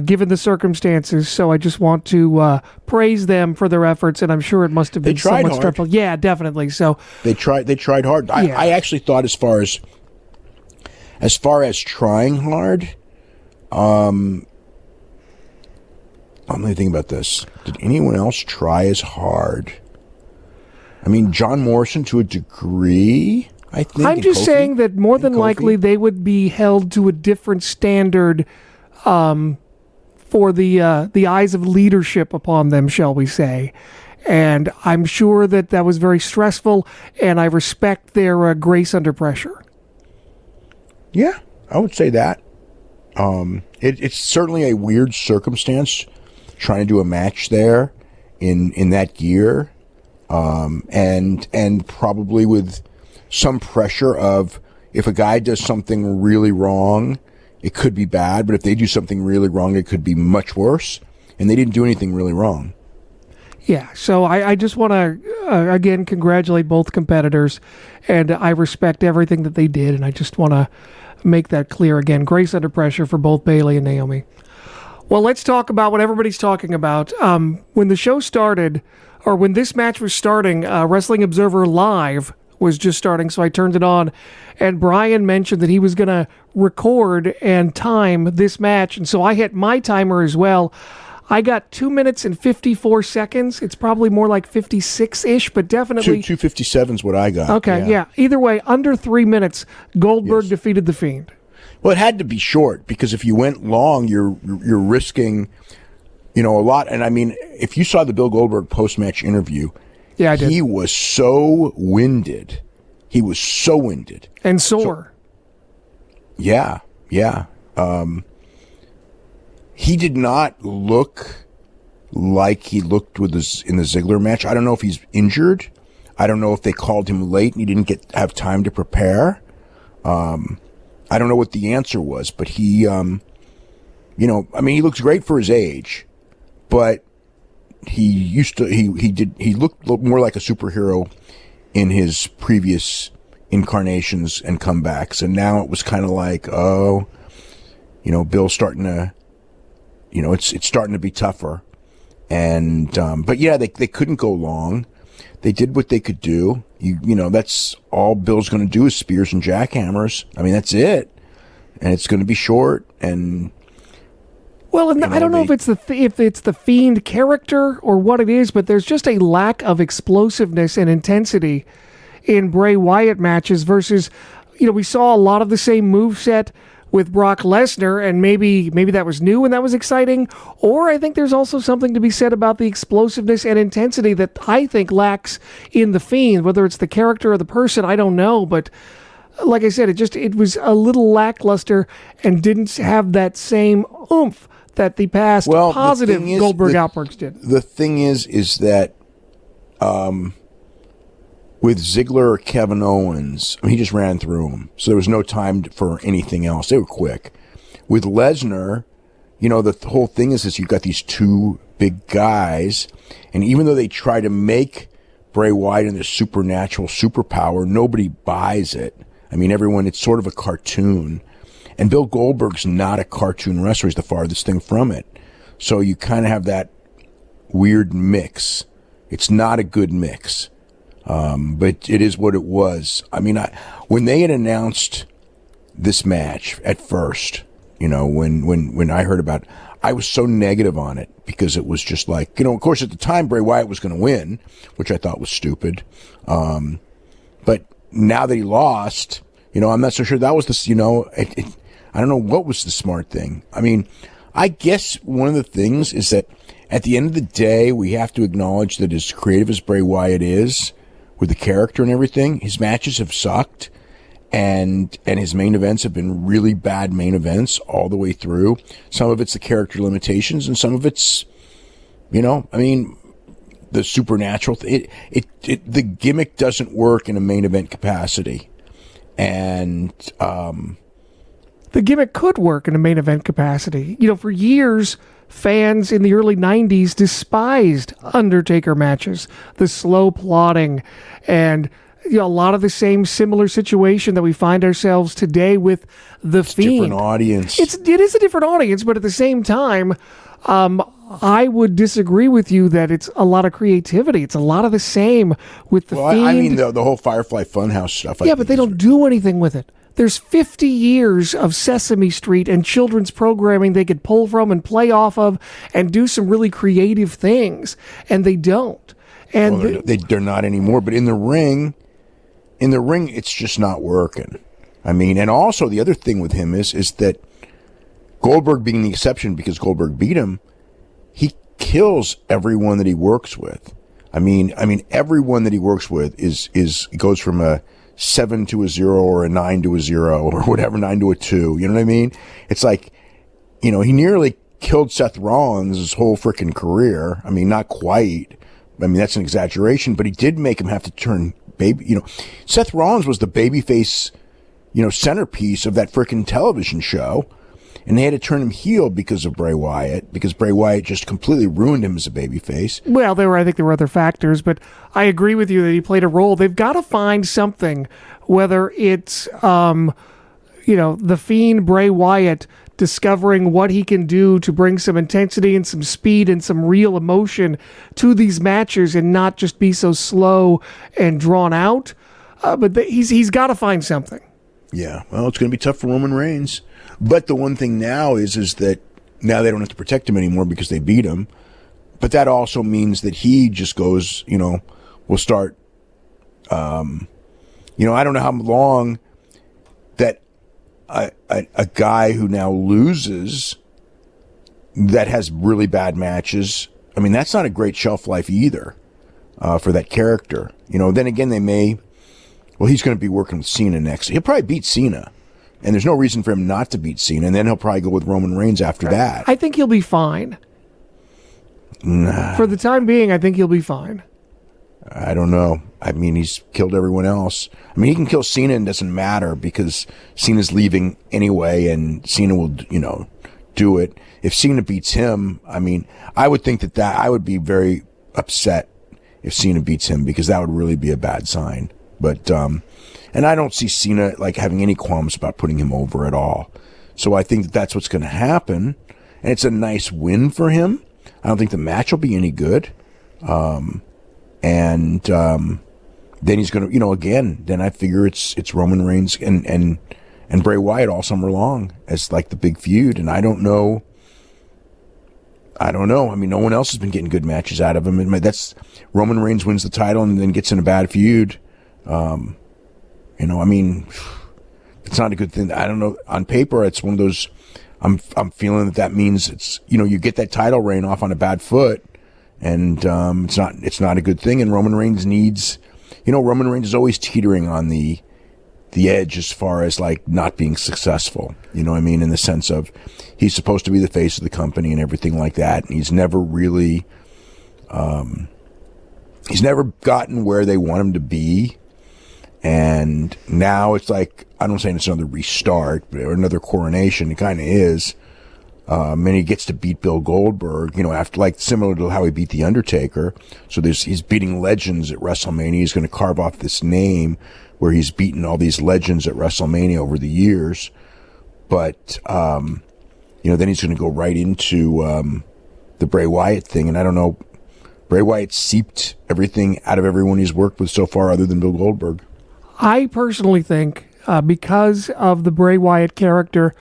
given the circumstances. So I just want to praise them for their efforts, and I'm sure it must have been somewhat stressful. Yeah, definitely. So they tried hard. Yeah. I actually thought as far as trying hard. Let me think about this. Did anyone else try as hard? John Morrison to a degree, I think. I'm just saying that more than likely they would be held to a different standard for the eyes of leadership upon them, shall we say. And I'm sure that was very stressful, and I respect their grace under pressure. Yeah, I would say that. It's certainly a weird circumstance trying to do a match there in that gear, and probably with some pressure of, if a guy does something really wrong, it could be bad, but if they do something really wrong, it could be much worse. And they didn't do anything really wrong. Yeah, so I just want to, again, congratulate both competitors, and I respect everything that they did, and I just want to make that clear again. Grace under pressure for both Bayley and Naomi. Well, let's talk about what everybody's talking about. When the show started, or when this match was starting, Wrestling Observer Live was just starting, so I turned it on, and Brian mentioned that he was going to record and time this match, and so I hit my timer as well. I got 2 minutes and 54 seconds. It's probably more like 56-ish, but definitely... 2:57 is what I got. Okay, yeah. Either way, under 3 minutes, Goldberg defeated The Fiend. Well, it had to be short, because if you went long, you're risking, a lot. And if you saw the Bill Goldberg post-match interview, yeah, I did. He was so winded. And sore. Yeah. He did not look like he looked in the Ziggler match. I don't know if he's injured. I don't know if they called him late and he didn't have time to prepare. I don't know what the answer was, but he, he looks great for his age, but he looked more like a superhero in his previous incarnations and comebacks. And now it was kind of like, Bill's starting to, it's starting to be tougher. And, but yeah, they couldn't go long. They did what they could do. That's all Bill's going to do is spears and jackhammers. That's it. And it's going to be short. And well, and I don't know if it's the Fiend character or what it is, but there's just a lack of explosiveness and intensity in Bray Wyatt matches versus, we saw a lot of the same moveset with Brock Lesnar, and maybe that was new and that was exciting. Or I think there's also something to be said about the explosiveness and intensity that I think lacks in The Fiend. Whether it's the character or the person, I don't know. But like I said, it was a little lackluster and didn't have that same oomph that the past positive Goldberg outbursts did. The thing is that with Ziggler or Kevin Owens, he just ran through them. So there was no time for anything else. They were quick. With Lesnar, the whole thing is you've got these two big guys, and even though they try to make Bray Wyatt and the supernatural superpower, nobody buys it. I mean, it's sort of a cartoon. And Bill Goldberg's not a cartoon wrestler. He's the farthest thing from it. So you kind of have that weird mix. It's not a good mix. But it is what it was. I mean, when they had announced this match at first, when I heard about it, I was so negative on it because it was just like, of course at the time Bray Wyatt was going to win, which I thought was stupid. But now that he lost, I'm not so sure that was I don't know what was the smart thing. I mean, I guess one of the things is that at the end of the day, we have to acknowledge that as creative as Bray Wyatt is with the character and everything, his matches have sucked. And his main events have been really bad main events all the way through. Some of it's the character limitations, and some of it's, the supernatural. The gimmick doesn't work in a main event capacity, and the gimmick could work in a main event capacity. For years, fans in the early 90s despised Undertaker matches, the slow plotting, and a lot of the same similar situation that we find ourselves today with the Fiend. Different audience. It is a different audience, but at the same time, I would disagree with you that it's a lot of creativity. It's a lot of the same with the Fiend. I mean, the whole Firefly Funhouse stuff. Yeah, but they don't do anything with it. There's 50 years of Sesame Street and children's programming they could pull from and play off of and do some really creative things, and they don't. And they're not anymore. But in the ring, it's just not working. I mean, and also the other thing with him is that Goldberg being the exception because Goldberg beat him, he kills everyone that he works with. I mean, everyone that he works with goes from a 7 to a 0 or a 9 to a 0 or whatever, 9 to a 2. You know what I mean? It's like, he nearly killed Seth Rollins' his whole freaking career. I mean, not quite. I mean, that's an exaggeration, but he did make him have to turn baby. Seth Rollins was the babyface, centerpiece of that freaking television show. And they had to turn him heel because of Bray Wyatt, because Bray Wyatt just completely ruined him as a babyface. Well, I think there were other factors, but I agree with you that he played a role. They've got to find something, whether it's, the Fiend, Bray Wyatt, discovering what he can do to bring some intensity and some speed and some real emotion to these matches and not just be so slow and drawn out. But he's got to find something. Yeah, well, it's going to be tough for Roman Reigns. But the one thing now is that now they don't have to protect him anymore because they beat him. But that also means that he just goes, will start, I don't know how long that a guy who now loses that has really bad matches, I mean, that's not a great shelf life either for that character. Then again, he's going to be working with Cena next. He'll probably beat Cena. And there's no reason for him not to beat Cena. And then he'll probably go with Roman Reigns after that. I think he'll be fine. Nah. For the time being, I think he'll be fine. I don't know. I mean, he's killed everyone else. I mean, he can kill Cena and it doesn't matter because Cena's leaving anyway and Cena will, do it. If Cena beats him, I mean, I would think that I would be very upset if Cena beats him because that would really be a bad sign. But, and I don't see Cena having any qualms about putting him over at all. So I think that that's what's going to happen. And it's a nice win for him. I don't think the match will be any good. Then he's going to, again, then I figure it's Roman Reigns and Bray Wyatt all summer long as the big feud. And I don't know. I mean, no one else has been getting good matches out of him. That's Roman Reigns wins the title and then gets in a bad feud. I mean, it's not a good thing. I don't know. On paper, it's one of those. I'm feeling that means it's you get that title reign off on a bad foot, and it's not a good thing. And Roman Reigns needs, Roman Reigns is always teetering on the edge as far as not being successful. You know what I mean? In the sense of he's supposed to be the face of the company and everything like that, and he's never really, he's never gotten where they want him to be. And now it's I'm not saying it's another restart or another coronation. It kind of is. And he gets to beat Bill Goldberg, after, like, similar to how he beat The Undertaker. So he's beating legends at WrestleMania. He's going to carve off this name where he's beaten all these legends at WrestleMania over the years. But, then he's going to go right into the Bray Wyatt thing. And I don't know, Bray Wyatt seeped everything out of everyone he's worked with so far other than Bill Goldberg. I personally think, because of the Bray Wyatt character,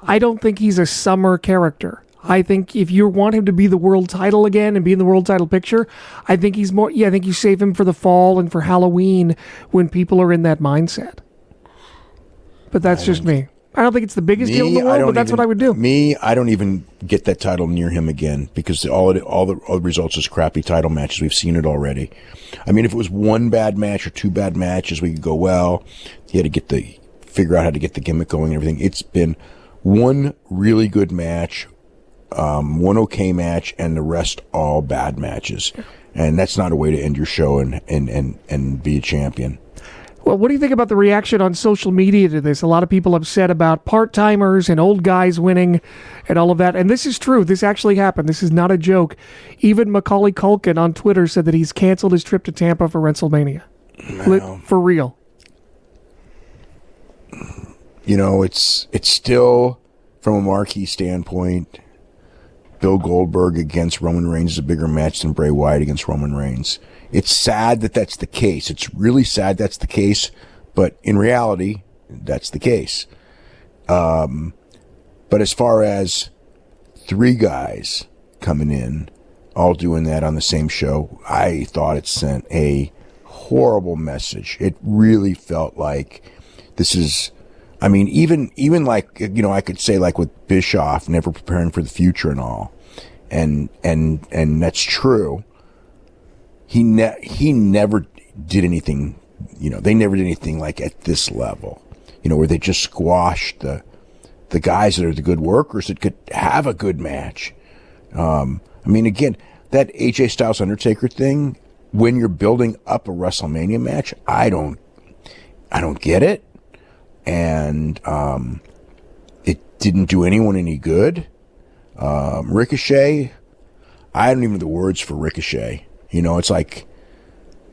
I don't think he's a summer character. I think if you want him to be the world title again and be in the world title picture, I think he's more. Yeah, I think you save him for the fall and for Halloween when people are in that mindset. But that's just me. I don't think it's the biggest deal in the world, but that's what I would do. I don't even get that title near him again because all the results is crappy title matches. We've seen it already. I mean, if it was one bad match or two bad matches, we could go, well, he had to figure out how to get the gimmick going and everything. It's been one really good match, one okay match, and the rest all bad matches. And that's not a way to end your show and be a champion. Well, what do you think about the reaction on social media to this? A lot of people upset about part-timers and old guys winning and all of that. And this is true. This actually happened. This is not a joke. Even Macaulay Culkin on Twitter said that he's canceled his trip to Tampa for Wrestlemania. Wow. For real. It's still, from a marquee standpoint, Bill Goldberg against Roman Reigns is a bigger match than Bray Wyatt against Roman Reigns. It's sad that that's the case. It's really sad that's the case, but in reality, that's the case. But as far as three guys coming in, all doing that on the same show, I thought it sent a horrible message. It really felt like this is... I mean, even like, I could say like with Bischoff, never preparing for the future and all. And that's true. He never did anything, they never did anything like at this level, where they just squashed the guys that are the good workers that could have a good match. I mean, again, that AJ Styles Undertaker thing, when you're building up a WrestleMania match, I don't get it. And it didn't do anyone any good. Ricochet, I don't even know the words for Ricochet. It's like,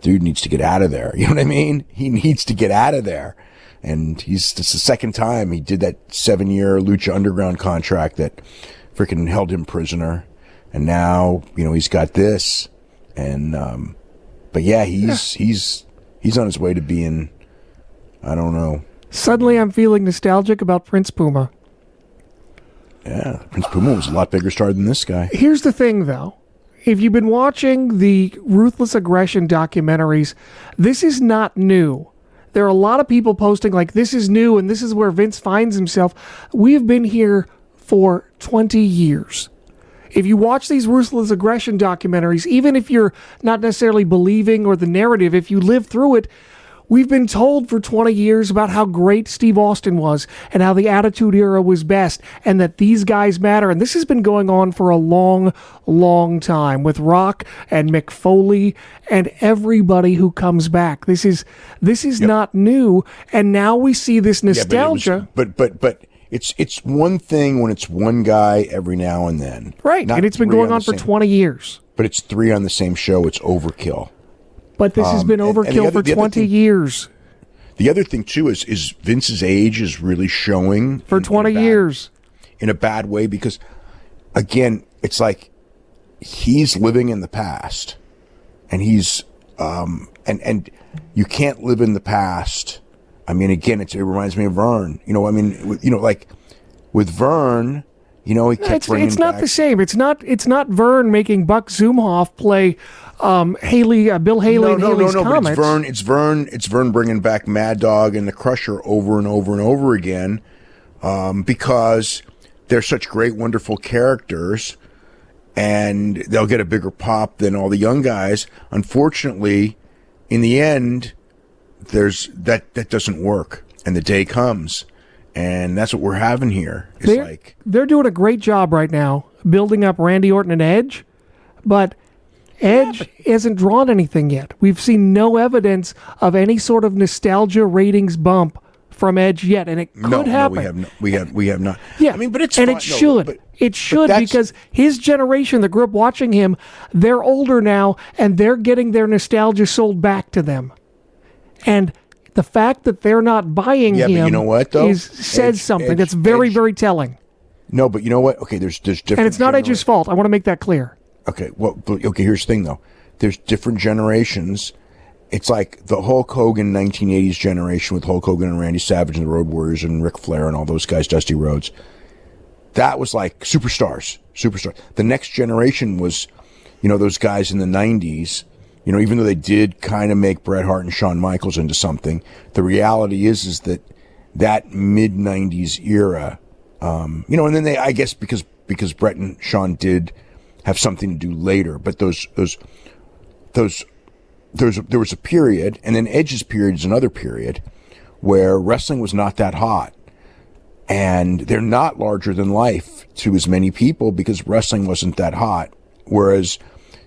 dude needs to get out of there. You know what I mean? He needs to get out of there. And it's the second time he did that 7-year Lucha Underground contract that freaking held him prisoner. And now, he's got this. And, but yeah, he's on his way to being, I don't know. Suddenly I'm feeling nostalgic about Prince Puma. Yeah, Prince Puma was a lot bigger star than this guy. Here's the thing, though. If you've been watching the Ruthless Aggression documentaries, this is not new. There are a lot of people posting like, this is new and this is where Vince finds himself. We've been here for 20 years. If you watch these Ruthless Aggression documentaries, even if you're not necessarily believing or the narrative, if you live through it, we've been told for 20 years about how great Steve Austin was and how the Attitude Era was best and that these guys matter. And this has been going on for a long, long time with Rock and Mick Foley and everybody who comes back. This is not new. And now we see this nostalgia. Yeah, but it's one thing when it's one guy every now and then. Right. And it's been going on for 20 years. But it's three on the same show. It's overkill. But this has been overkill for 20 years. The other thing, too, is Vince's age is really showing. For 20 years. In a bad way, because, again, it's like he's living in the past. And he's, and you can't live in the past. I mean, again, it reminds me of Vern. Like with Vern, he kept bringing it's not back. The same. It's not Vern making Buck Zumhoff play Bill Haley and Haley's Comets. But it's Vern bringing back Mad Dog and the Crusher over and over and over again, because they're such great, wonderful characters, and they'll get a bigger pop than all the young guys. Unfortunately, in the end, that doesn't work, and the day comes. And that's what we're having here. They're doing a great job right now building up Randy Orton and Edge, but Edge hasn't drawn anything yet. We've seen no evidence of any sort of nostalgia ratings bump from Edge yet, and it could happen. No, we have not. Yeah, I mean, but it's and fine. it should. It should, but because his generation that grew up watching him, they're older now, and they're getting their nostalgia sold back to them. And the fact that they're not buying him, but you know what, though? says something that's very, very telling. No, but you know what? Okay, there's different. And it's not Edge's fault. I want to make that clear. Okay, well, okay. Here's the thing, though. There's different generations. It's like the Hulk Hogan 1980s generation with Hulk Hogan and Randy Savage and the Road Warriors and Ric Flair and all those guys, Dusty Rhodes. That was like superstars. The next generation was, those guys in the 90s. Even though they did kind of make Bret Hart and Shawn Michaels into something, the reality is that mid 90s era, and then they, I guess, because Bret and Shawn did have something to do later, but there was a period, and then Edge's period is another period where wrestling was not that hot. And they're not larger than life to as many people because wrestling wasn't that hot. Whereas,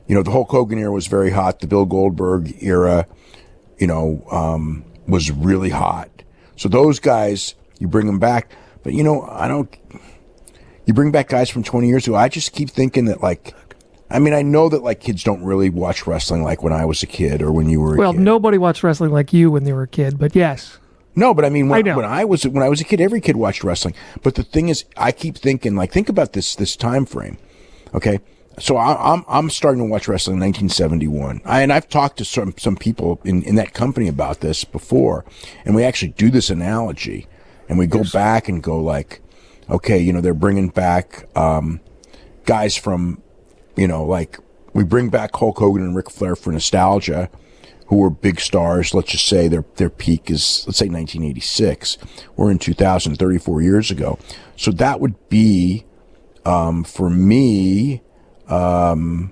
the Hulk Hogan era was very hot. The Bill Goldberg era, was really hot. So those guys, you bring them back. But, you bring back guys from 20 years ago. I just keep thinking that, I know that, kids don't really watch wrestling like when I was a kid or when you were a kid. Well, nobody watched wrestling like you when they were a kid, but yes. No, but when I was a kid, every kid watched wrestling. But the thing is, I keep thinking, think about this time frame. Okay, so I'm starting to watch wrestling in 1971, and I've talked to some people in that company about this before, and we actually do this analogy, and we go back and go okay, they're bringing back guys from, we bring back Hulk Hogan and Ric Flair for nostalgia, who were big stars. Let's just say their peak is, let's say 1986. We're in 2000, 34 years ago. So that would be, for me, Hulk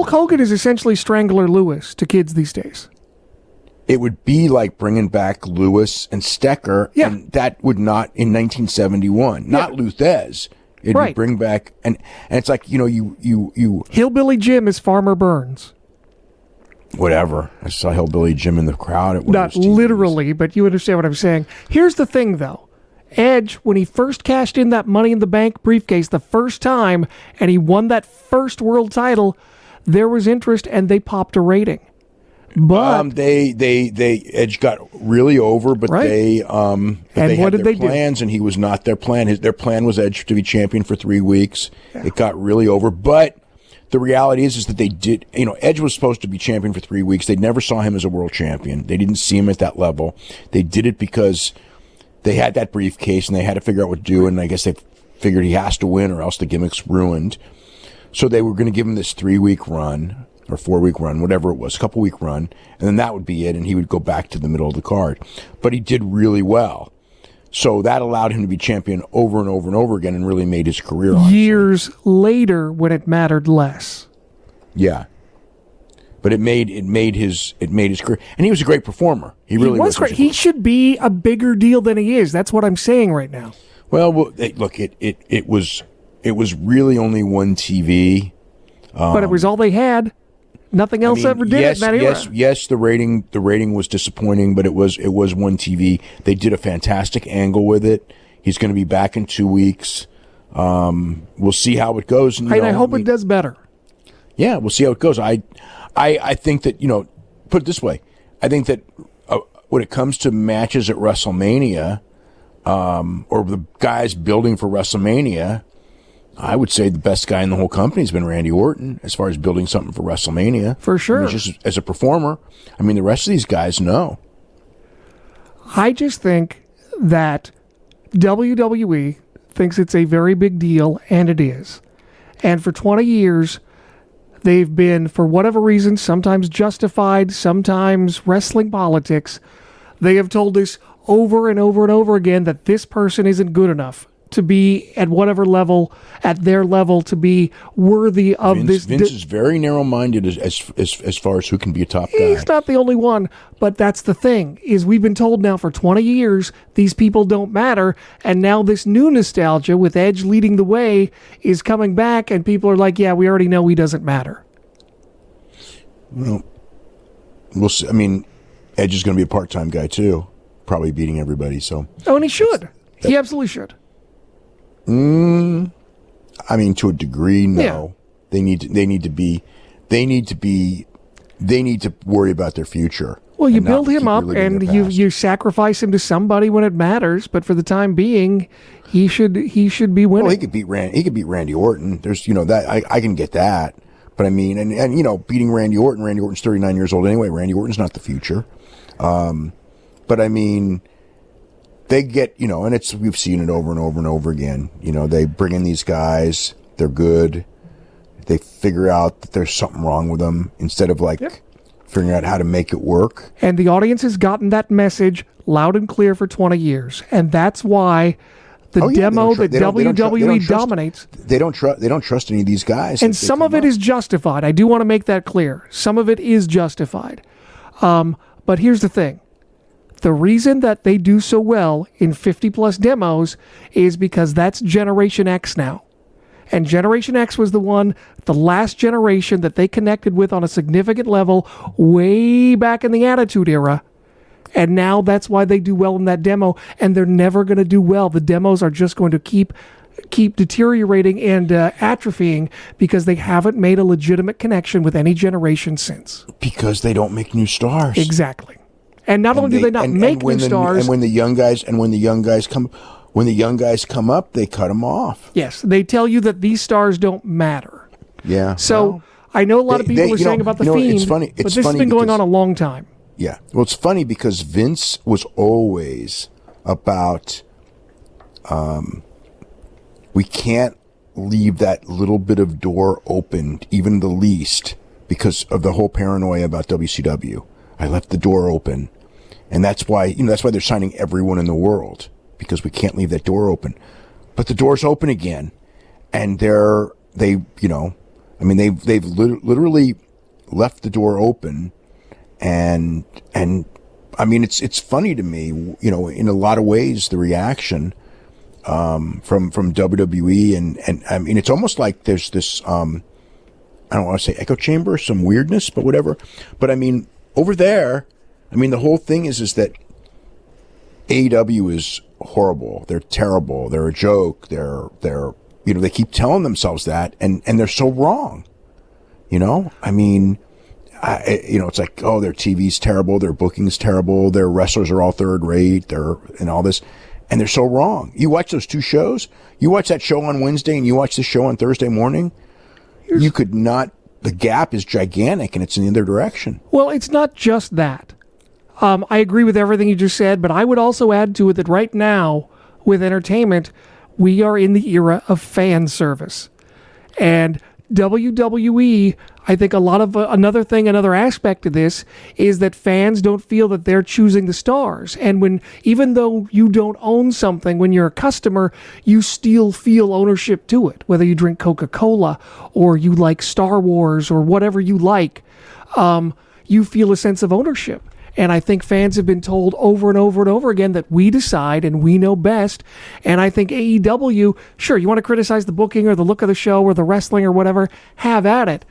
Hogan is essentially Strangler Lewis to kids these days. It would be like bringing back Lewis and Stecker, and that would not, in 1971, not Luthez. It would bring back, and it's like, you Hillbilly Jim is Farmer Burns. Whatever. I saw Hillbilly Jim in the crowd at one Not of those TVs. literally, but you understand what I'm saying. Here's the thing, though. Edge, when he first cashed in that Money in the Bank briefcase the first time, and he won that first world title, there was interest, and they popped a rating. But Edge got really over, but they and they what had did their they plans, do? And he was not their plan. Their plan was Edge to be champion for 3 weeks. Yeah. It got really over, but the reality is that they did. Edge was supposed to be champion for 3 weeks. They never saw him as a world champion. They didn't see him at that level. They did it because they had that briefcase and they had to figure out what to do. And I guess they figured he has to win or else the gimmick's ruined. So they were going to give him this 3-week run. Or 4-week run, whatever it was, a couple-week run, and then that would be it, and he would go back to the middle of the card. But he did really well. So that allowed him to be champion over and over and over again and really made his career. Years later when it mattered less. Yeah. But it made his career. And he was a great performer. He really was great. He should be a bigger deal than he is. That's what I'm saying right now. Well, look, it was really only one TV. But it was all they had. Nothing else ever did it in that era. Yes, the rating was disappointing, but it was one TV. They did a fantastic angle with it. He's going to be back in 2 weeks. We'll see how it goes. And, I hope it does better. Yeah, we'll see how it goes. I think that, put it this way. I think that when it comes to matches at WrestleMania, or the guys building for WrestleMania, I would say the best guy in the whole company has been Randy Orton as far as building something for WrestleMania. For sure. Just as a performer. The rest of these guys, no. I just think that WWE thinks it's a very big deal, and it is. And for 20 years, they've been, for whatever reason, sometimes justified, sometimes wrestling politics, they have told us over and over and over again that this person isn't good enough to be at whatever level, at their level, to be worthy of this. Vince is very narrow-minded as far as who can be a top guy. He's not the only one, but that's the thing, is we've been told now for 20 years these people don't matter, and now this new nostalgia with Edge leading the way is coming back, and people are like, yeah, we already know he doesn't matter. Well, we'll see. Edge is going to be a part-time guy, too. probably beating everybody. So, and he should. He absolutely should. I mean, to a degree, no. Yeah. They need to worry about their future. Well, you build him up and you sacrifice him to somebody when it matters, but for the time being, he should be winning. Well, he could beat Randy Orton. There's that I can get that. But I mean, and beating Randy Orton's 39 years old anyway. Randy Orton's not the future. But I mean, they get, and we've seen it over and over and over again. They bring in these guys, they're good. They figure out that there's something wrong with them instead of figuring out how to make it work. And the audience has gotten that message loud and clear for 20 years. And that's why the demo that WWE dominates. They don't trust any of these guys. And some of it is justified. I do want to make that clear. Some of it is justified. But here's the thing. The reason that they do so well in 50-plus demos is because that's Generation X now. And Generation X was the last generation that they connected with on a significant level way back in the Attitude Era. And now that's why they do well in that demo, and they're never going to do well. The demos are just going to keep deteriorating and atrophying because they haven't made a legitimate connection with any generation since. Because they don't make new stars. Exactly. And not only do they not make new stars, and when the young guys come up, they cut them off. Yes, they tell you that these stars don't matter. Yeah. So I know a lot of people are saying about the Fiend, it's funny. But this has been going on a long time. Yeah. Well, it's funny because Vince was always about, we can't leave that little bit of door open, even the least, because of the whole paranoia about WCW. I left the door open. And that's why they're signing everyone in the world, because we can't leave that door open. But the door's open again. And they've literally left the door open. And I mean, it's funny to me, in a lot of ways, the reaction, from WWE and I mean, it's almost like there's this, I don't want to say echo chamber, some weirdness, but whatever. But I mean, over there, I mean, the whole thing is that AEW is horrible. They're terrible. They're a joke. They're they keep telling themselves that, and they're so wrong. I mean, it's like, oh, their TV's terrible, their booking's terrible, their wrestlers are all third rate, and all this, and they're so wrong. You watch those two shows. You watch that show on Wednesday, and you watch the show on Thursday morning. You could not. The gap is gigantic, and it's in the other direction. Well, it's not just that. I agree with everything you just said, but I would also add to it that right now, with entertainment, we are in the era of fan service. And WWE, I think another aspect of this is that fans don't feel that they're choosing the stars. And even though you don't own something, when you're a customer, you still feel ownership to it. Whether you drink Coca-Cola or you like Star Wars or whatever you like, you feel a sense of ownership. And I think fans have been told over and over and over again that we decide and we know best. And I think AEW, sure, you want to criticize the booking or the look of the show or the wrestling or whatever, have at it.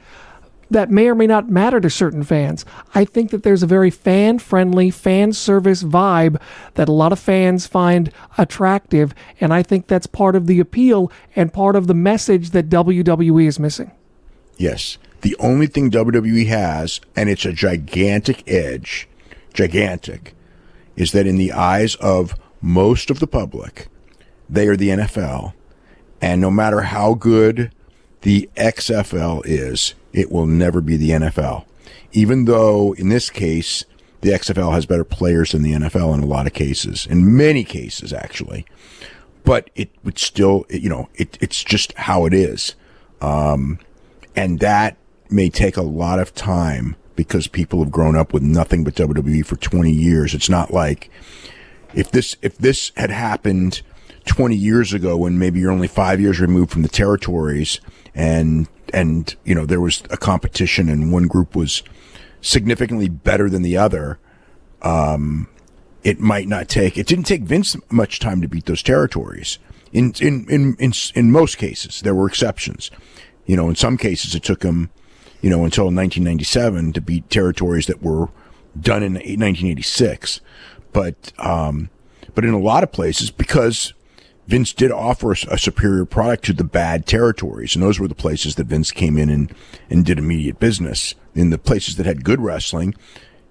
That may or may not matter to certain fans. I think that there's a very fan-friendly, fan service vibe that a lot of fans find attractive. And I think that's part of the appeal and part of the message that WWE is missing. Yes. The only thing WWE has, and it's a gigantic edge, is that in the eyes of most of the public, they are the NFL, and no matter how good the XFL is, it will never be the NFL. Even though, in this case, the XFL has better players than the NFL in a lot of cases, in many cases, actually. But it would still, it's just how it is. And that may take a lot of time, because people have grown up with nothing but WWE for 20 years. It's not like if this had happened 20 years ago, when maybe you're only 5 years removed from the territories, and there was a competition and one group was significantly better than the other, it didn't take Vince much time to beat those territories. In most cases, there were exceptions. In some cases it took him until 1997 to beat territories that were done in 1986. but in a lot of places, because Vince did offer a superior product to the bad territories, and those were the places that Vince came in and did immediate business. In the places that had good wrestling,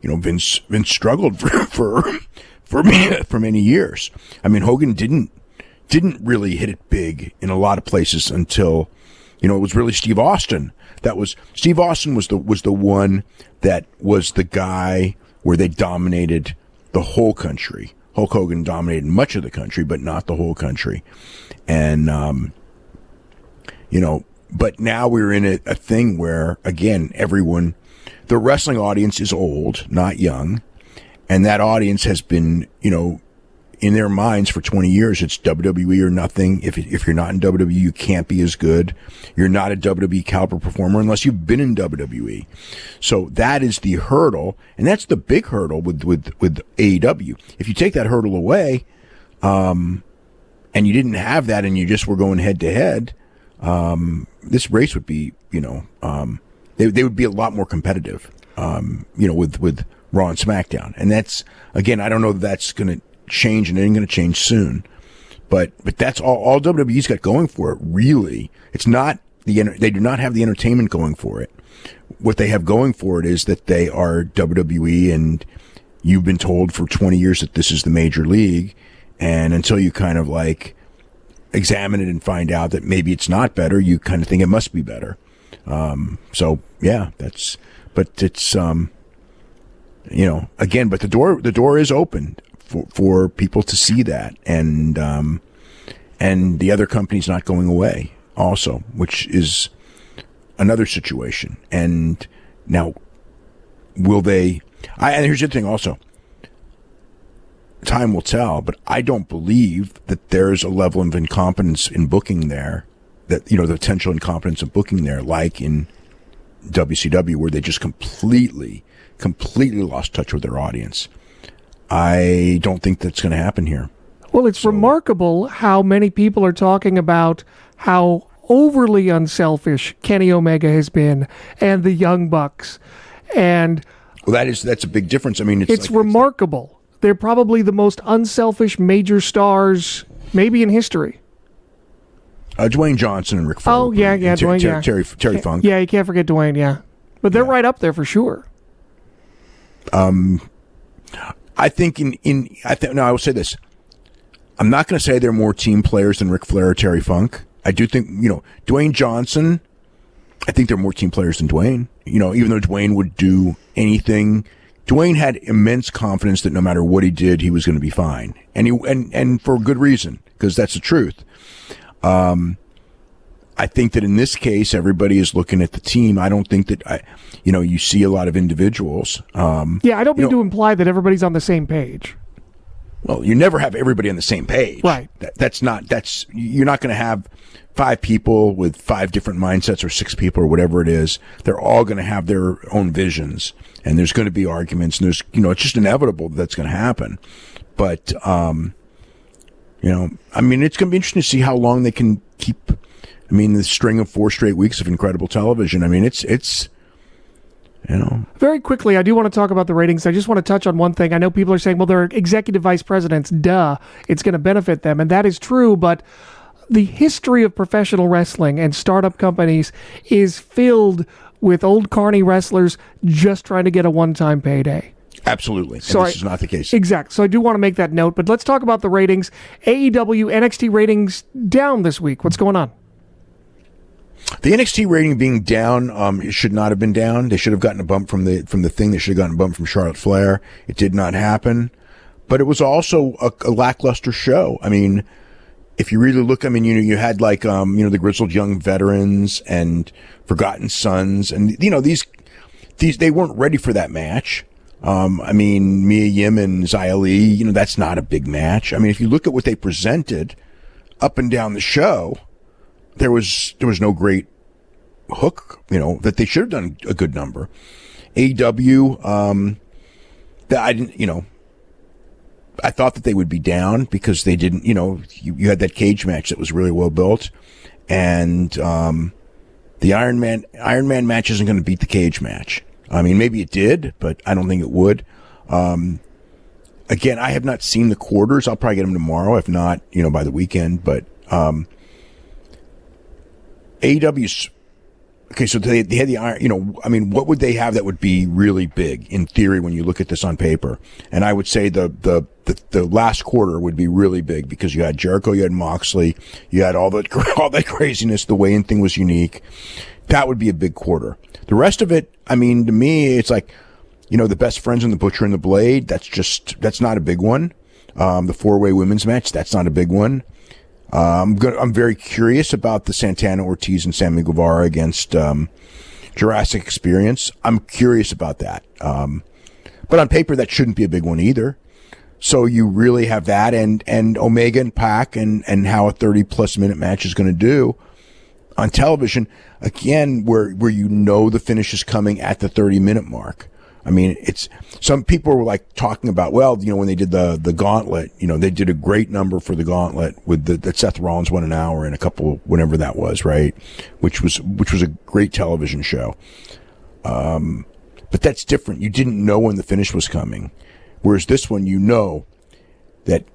Vince struggled for many years. I mean, Hogan didn't really hit it big in a lot of places until, it was really Steve Austin. Steve Austin was the one that was the guy where they dominated the whole country. Hulk Hogan dominated much of the country, but not the whole country. And, but now we're in a thing where, again, the wrestling audience is old, not young. And that audience has been, in their minds for 20 years, it's WWE or nothing. If you're not in WWE, you can't be as good. You're not a WWE caliber performer unless you've been in WWE. So that is the hurdle, and that's the big hurdle with AEW. If you take that hurdle away, and you didn't have that, and you just were going head to head, this race would be, they would be a lot more competitive, with Raw and SmackDown. And that's, again, I don't know that that's going to change, and it ain't going to change soon. But that's all WWE's got going for it, really. It's not they do not have the entertainment going for it. What they have going for it is that they are WWE, and you've been told for 20 years that this is the major league. And until you kind of like examine it and find out that maybe it's not better, you kind of think it must be better. So yeah, but it's, again, but the door is open for people to see that, and the other company's not going away also, which is another situation. And now, will they? And here's the thing also. Time will tell, but I don't believe that there's a level of incompetence in booking there, that the potential incompetence of booking there, like in WCW, where they just completely lost touch with their audience. I don't think that's going to happen here. Well, it's remarkable how many people are talking about how overly unselfish Kenny Omega has been, and the Young Bucks. And that's a big difference. I mean, it's remarkable. They're probably the most unselfish major stars maybe in history. Dwayne Johnson and Ric Flair. Oh, yeah, Dwayne, yeah. Terry Funk. Yeah, you can't forget Dwayne, yeah. But they're right up there for sure. I think I will say this. I'm not going to say they're more team players than Ric Flair or Terry Funk. I do think, Dwayne Johnson, I think they're more team players than Dwayne. Even though Dwayne would do anything, Dwayne had immense confidence that no matter what he did, he was going to be fine. And for good reason, because that's the truth. I think that in this case, everybody is looking at the team. I don't think that you see a lot of individuals. I don't mean to imply that everybody's on the same page. Well, you never have everybody on the same page. Right. You're not going to have 5 people with 5 different mindsets, or 6 people, or whatever it is. They're all going to have their own visions, and there's going to be arguments, and there's, it's just inevitable that's going to happen. But, I mean, it's going to be interesting to see how long they can keep. I mean, the string of 4 straight weeks of incredible television. I mean, it's. Very quickly, I do want to talk about the ratings. I just want to touch on one thing. I know people are saying, well, they're executive vice presidents. Duh. It's going to benefit them. And that is true. But the history of professional wrestling and startup companies is filled with old carny wrestlers just trying to get a one-time payday. Absolutely. So this is not the case. Exactly. So I do want to make that note. But let's talk about the ratings. AEW NXT ratings down this week. What's going on? The NXT rating being down, it should not have been down. They should have gotten a bump from the thing. They should have gotten a bump from Charlotte Flair. It did not happen. But it was also a lackluster show. I mean, if you really look, I mean, you had like, the grizzled young veterans and Forgotten Sons, and these they weren't ready for that match. I mean, Mia Yim and Xia Li, that's not a big match. I mean, if you look at what they presented up and down the show, there was no great hook, that they should have done a good number. AEW, that I didn't, I thought that they would be down because they didn't, you had that cage match that was really well built, and the Iron Man match isn't going to beat the cage match. I mean, maybe it did, but I don't think it would. again, I have not seen the quarters. I'll probably get them tomorrow, if not, by the weekend. But AEW's okay. So they had the iron. What would they have that would be really big in theory when you look at this on paper? And I would say the last quarter would be really big because you had Jericho, you had Moxley, you had all that craziness. The weigh-in thing was unique. That would be a big quarter. The rest of it, to me, it's like, the best friends and the Butcher and the Blade. That's not a big one. The 4-way women's match. That's not a big one. I'm very curious about the Santana Ortiz and Sammy Guevara against Jurassic Experience. I'm curious about that. But on paper, that shouldn't be a big one either. So you really have that and Omega and Pac and how a 30-plus minute match is going to do on television. Again, where the finish is coming at the 30-minute mark. It's some people were like talking about, when they did the gauntlet, they did a great number for the gauntlet with that Seth Rollins won an hour and a couple, whenever that was, right? Which was a great television show. But that's different. You didn't know when the finish was coming. Whereas this one, that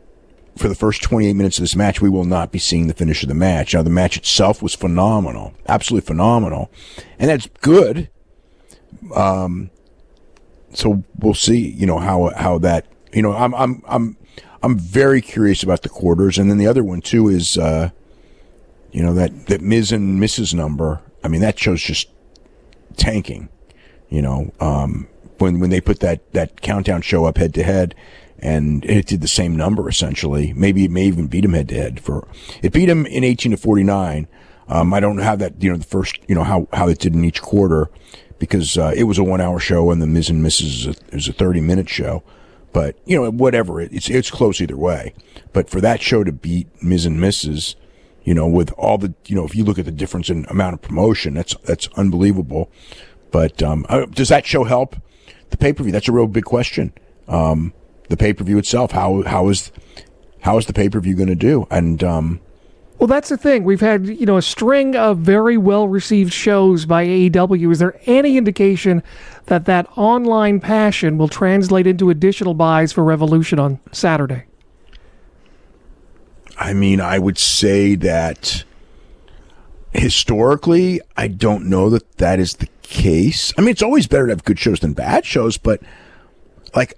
for the first 28 minutes of this match, we will not be seeing the finish of the match. Now, the match itself was phenomenal, absolutely phenomenal. And that's good. So we'll see, how that, I'm very curious about the quarters. And then the other one too is, that Miz and Mrs. number. That show's just tanking, when they put that countdown show up head to head and it did the same number essentially. Maybe it may even beat him head to head it beat him in 18-49. I don't have that, the first, how it did in each quarter. Because it was a 1 hour show and the Miz and Mrs. is a 30-minute show. But, whatever, it's close either way. But for that show to beat Miz and Mrs., with all the, if you look at the difference in amount of promotion, that's unbelievable. But does that show help the pay-per-view? That's a real big question. The pay-per-view itself, how is the pay-per-view going to do? And well, that's the thing. We've had, a string of very well-received shows by AEW. Is there any indication that online passion will translate into additional buys for Revolution on Saturday? I would say that historically, I don't know that is the case. It's always better to have good shows than bad shows, but the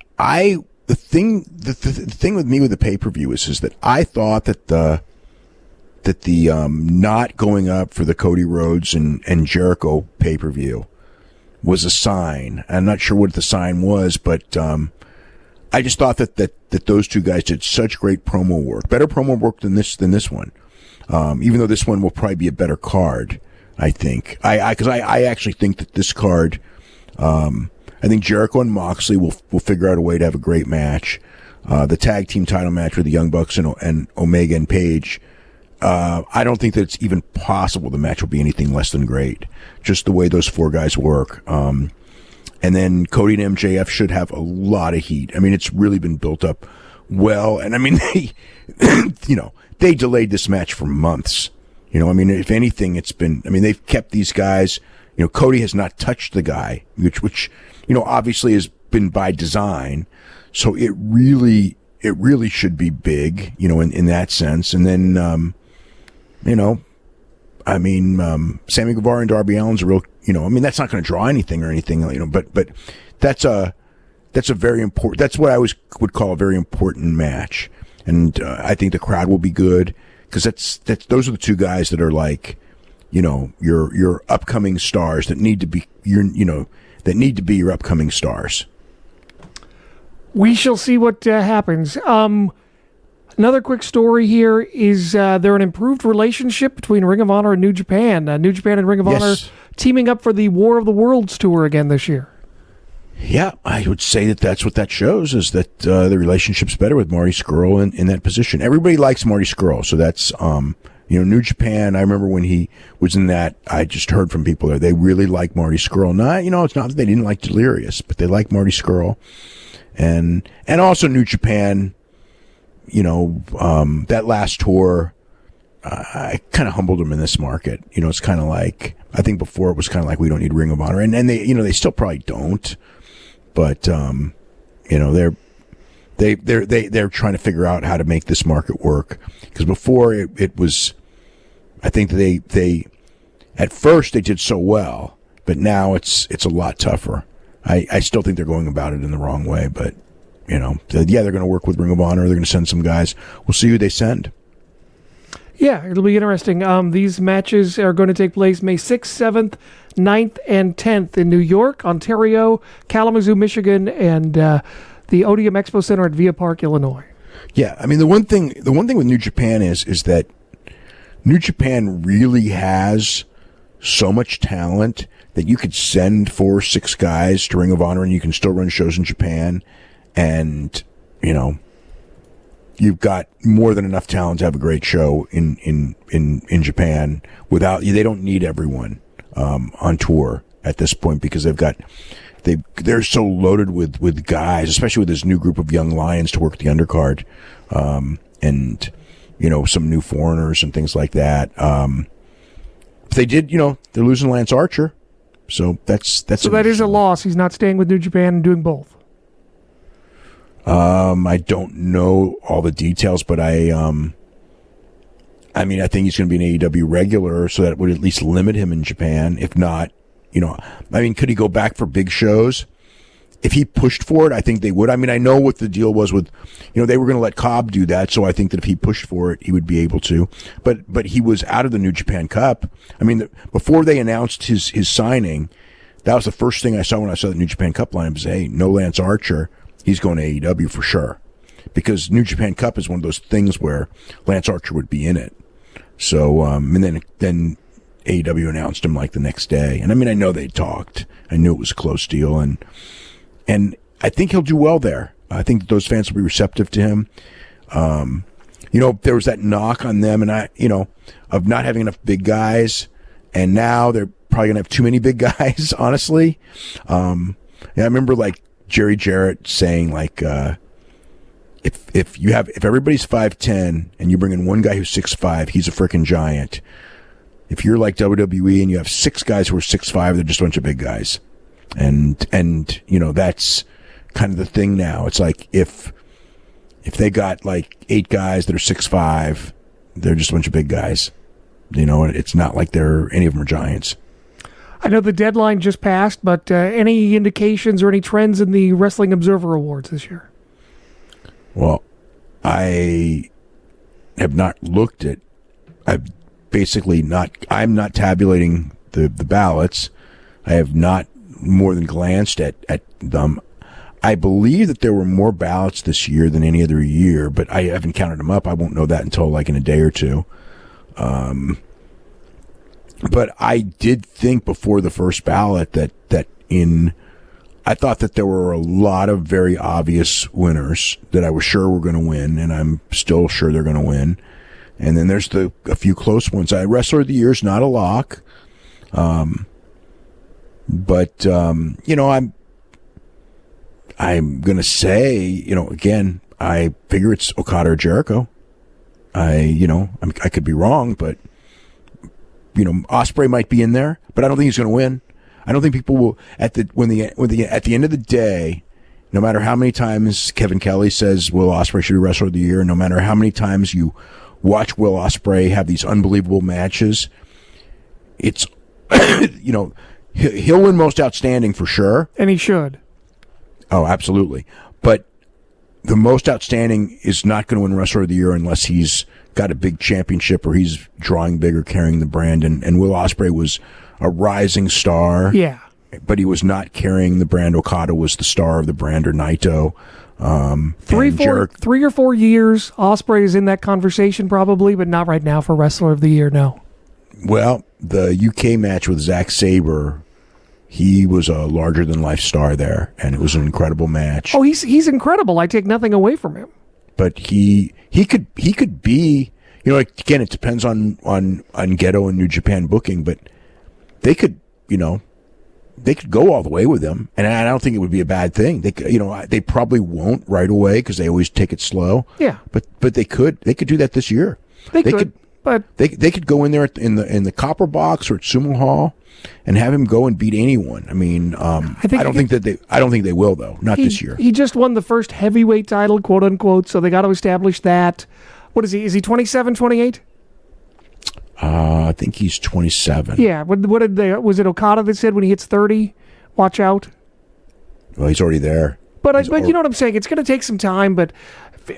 thing with me with the pay-per-view is that I thought that the not going up for the Cody Rhodes and Jericho pay-per-view was a sign. I'm not sure what the sign was, but I just thought that those two guys did such great promo work, better promo work than this one. Even though this one will probably be a better card, I think. Because I actually think that this card, I think Jericho and Moxley will figure out a way to have a great match. The tag team title match with the Young Bucks and Omega and Page. I don't think that it's even possible the match will be anything less than great. Just the way those four guys work. And then Cody and MJF should have a lot of heat. It's really been built up well. And they, they delayed this match for months. If anything, it's been, they've kept these guys, Cody has not touched the guy, which, obviously has been by design. So it really should be big, in that sense. And then, Sammy Guevara and Darby Allin's a real, that's not going to draw anything or anything, but that's a very important, that's what I would call a very important match. And, I think the crowd will be good because those are the two guys that are like, your upcoming stars that need to be, your upcoming stars. We shall see what happens. Another quick story here is there an improved relationship between Ring of Honor and New Japan? New Japan and Ring of Honor teaming up for the War of the Worlds tour again this year. Yeah, I would say that's what that shows, is that the relationship's better with Marty Scurll in that position. Everybody likes Marty Scurll, so that's, New Japan, I remember when he was in that, I just heard from people there, they really like Marty Scurll. It's not that they didn't like Delirious, but they like Marty Scurll. And also New Japan, that last tour, I kind of humbled them in this market. It's kind of like, I think before it was kind of like, we don't need Ring of Honor. And they, they still probably don't. But, they're trying to figure out how to make this market work, because before it was, I think they at first they did so well, but now it's a lot tougher. I still think they're going about it in the wrong way, but they're going to work with Ring of Honor. They're going to send some guys. We'll see who they send. Yeah, it'll be interesting. These matches are going to take place May 6th, 7th, 9th, and 10th in New York, Ontario, Kalamazoo, Michigan, and the Odeum Expo Center at Via Park, Illinois. Yeah, I mean the one thing with New Japan is that New Japan really has so much talent that you could send 4 or 6 guys to Ring of Honor and you can still run shows in Japan, and you've got more than enough talent to have a great show in Japan. They don't need everyone on tour at this point, because they're so loaded with guys, especially with this new group of young lions to work the undercard, and some new foreigners and things like that. They did, they're losing Lance Archer, so that is a loss. He's not staying with New Japan and doing both. I don't know all the details, but I think he's going to be an AEW regular, so that would at least limit him in Japan. If not, could he go back for big shows? If he pushed for it, I think they would. I know what the deal was with, they were going to let Cobb do that, so I think that if he pushed for it, he would be able to. But he was out of the New Japan Cup. Before they announced his signing, that was the first thing I saw when I saw the New Japan Cup lineup. Was, hey, no Lance Archer. He's going to AEW for sure, because New Japan Cup is one of those things where Lance Archer would be in it. So, and then AEW announced him like the next day. And I know they talked. I knew it was a close deal, and I think he'll do well there. I think that those fans will be receptive to him. There was that knock on them, and of not having enough big guys, and now they're probably gonna have too many big guys. Honestly, I remember Jerry Jarrett saying if everybody's 5'10" and you bring in one guy who's 6'5", he's a freaking giant. If you're like WWE and you have 6 guys who are 6'5", they're just a bunch of big guys. And that's kind of the thing now. It's like if they got 8 guys that are 6'5", they're just a bunch of big guys. It's not like any of them are giants. I know the deadline just passed, but any indications or any trends in the Wrestling Observer Awards this year? Well, I have not looked at. I'm not tabulating the ballots. I have not more than glanced at them. I believe that there were more ballots this year than any other year, but I haven't counted them up. I won't know that until in a day or two. But I did think before the first ballot I thought that there were a lot of very obvious winners that I was sure were going to win, and I'm still sure they're going to win. And then there's a few close ones. Wrestler of the Year is not a lock. But I'm going to say, again, I figure it's Okada or Jericho. I could be wrong, but Ospreay might be in there, but I don't think he's going to win. I don't think people will at the end of the day, no matter how many times Kevin Kelly says Will Ospreay should be Wrestler of the Year, no matter how many times you watch Will Ospreay have these unbelievable matches, it's he'll win Most Outstanding for sure, and he should. Oh, absolutely. But the Most Outstanding is not going to win Wrestler of the Year unless he's got a big championship or he's drawing big or carrying the brand. And Will Ospreay was a rising star. Yeah. But he was not carrying the brand. Okada was the star of the brand, or Naito. 3 or 4 years, Ospreay is in that conversation probably, but not right now for Wrestler of the Year, no. Well, the UK match with Zack Sabre, he was a larger-than-life star there, and it was an incredible match. Oh, he's incredible. I take nothing away from him. But he could be, again, it depends on Gedo and New Japan booking, but they could go all the way with him, and I don't think it would be a bad thing. They probably won't right away because they always take it slow. Yeah, but they could do that this year. They could. but they could go in there in the Copper Box or at Sumo Hall and have him go and beat anyone. I mean, I don't think they will though. Not this year. He just won the first heavyweight title, quote unquote. So they got to establish that. What is he? Is he 27, 28? I think he's 27. Yeah. What did they? Was it Okada that said when he hits 30, watch out? Well, he's already there. But you know what I'm saying? It's going to take some time, but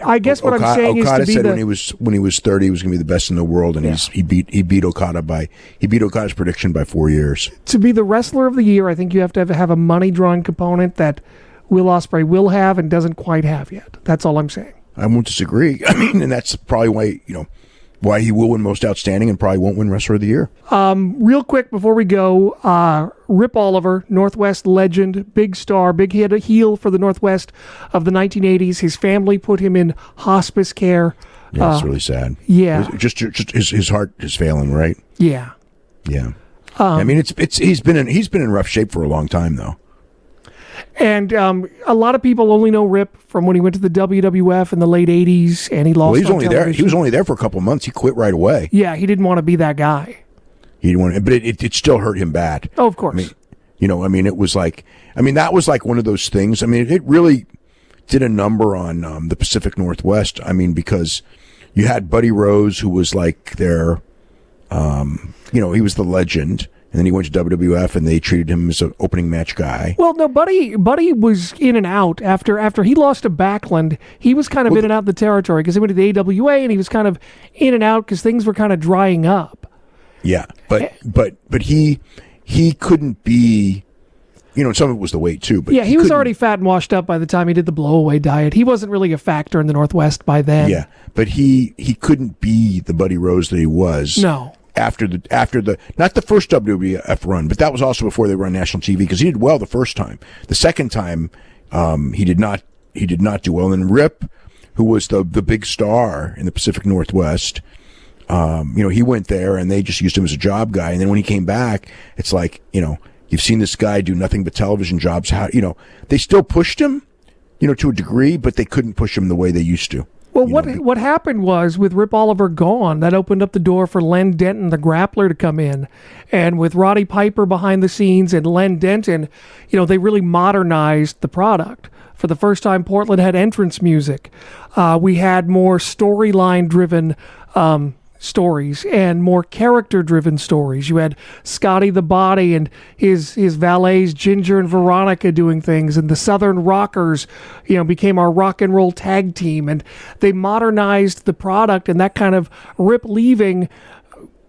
I guess what I'm saying Okada is to be said when he was 30, he was going to be the best in the world, and he beat Okada's prediction by 4 years. To be the wrestler of the year, I think you have to have a money drawing component that Will Ospreay will have and doesn't quite have yet. That's all I'm saying. I won't disagree. I mean, and that's probably why he will win Most Outstanding and probably won't win Wrestler of the Year. Real quick before we go, Rip Oliver, Northwest legend, big star, big heel for the Northwest of the 1980s. His family put him in hospice care. Yeah, it's really sad. Yeah. Just his heart is failing, right? Yeah. Yeah. I mean, he's been in rough shape for a long time, though. And a lot of people only know Rip from when he went to the WWF in the late 80s, and he lost. Well, he was only there for a couple of months. He quit right away. Yeah, he didn't want to be that guy. He didn't want to, but it still hurt him bad. Oh, of course. It was like, that was like one of those things. I mean, it really did a number on the Pacific Northwest. I mean, because you had Buddy Rose, who was like their, he was the legend. And then he went to WWF, and they treated him as an opening match guy. Well, no, Buddy was in and out. After he lost to Backlund, he was kind of in and out of the territory because he went to the AWA, and he was kind of in and out because things were kind of drying up. Yeah, but he couldn't be, some of it was the weight too. But yeah, he was already fat and washed up by the time he did the blowaway diet. He wasn't really a factor in the Northwest by then. Yeah, but he couldn't be the Buddy Rose that he was. No. After the not the first WWF run, but that was also before they were on national TV because he did well the first time. The second time, he did not do well. And Rip, who was the big star in the Pacific Northwest, he went there and they just used him as a job guy. And then when he came back, it's like, you've seen this guy do nothing but television jobs. How they still pushed him, to a degree, but they couldn't push him the way they used to. Well, what happened was with Rip Oliver gone, that opened up the door for Len Denton, the grappler, to come in. And with Roddy Piper behind the scenes and Len Denton, they really modernized the product. For the first time, Portland had entrance music. We had more storyline-driven stories and more character-driven stories. You had Scotty the Body and his valets Ginger and Veronica doing things, and the Southern Rockers, became our rock and roll tag team, and they modernized the product. And that kind of Rip leaving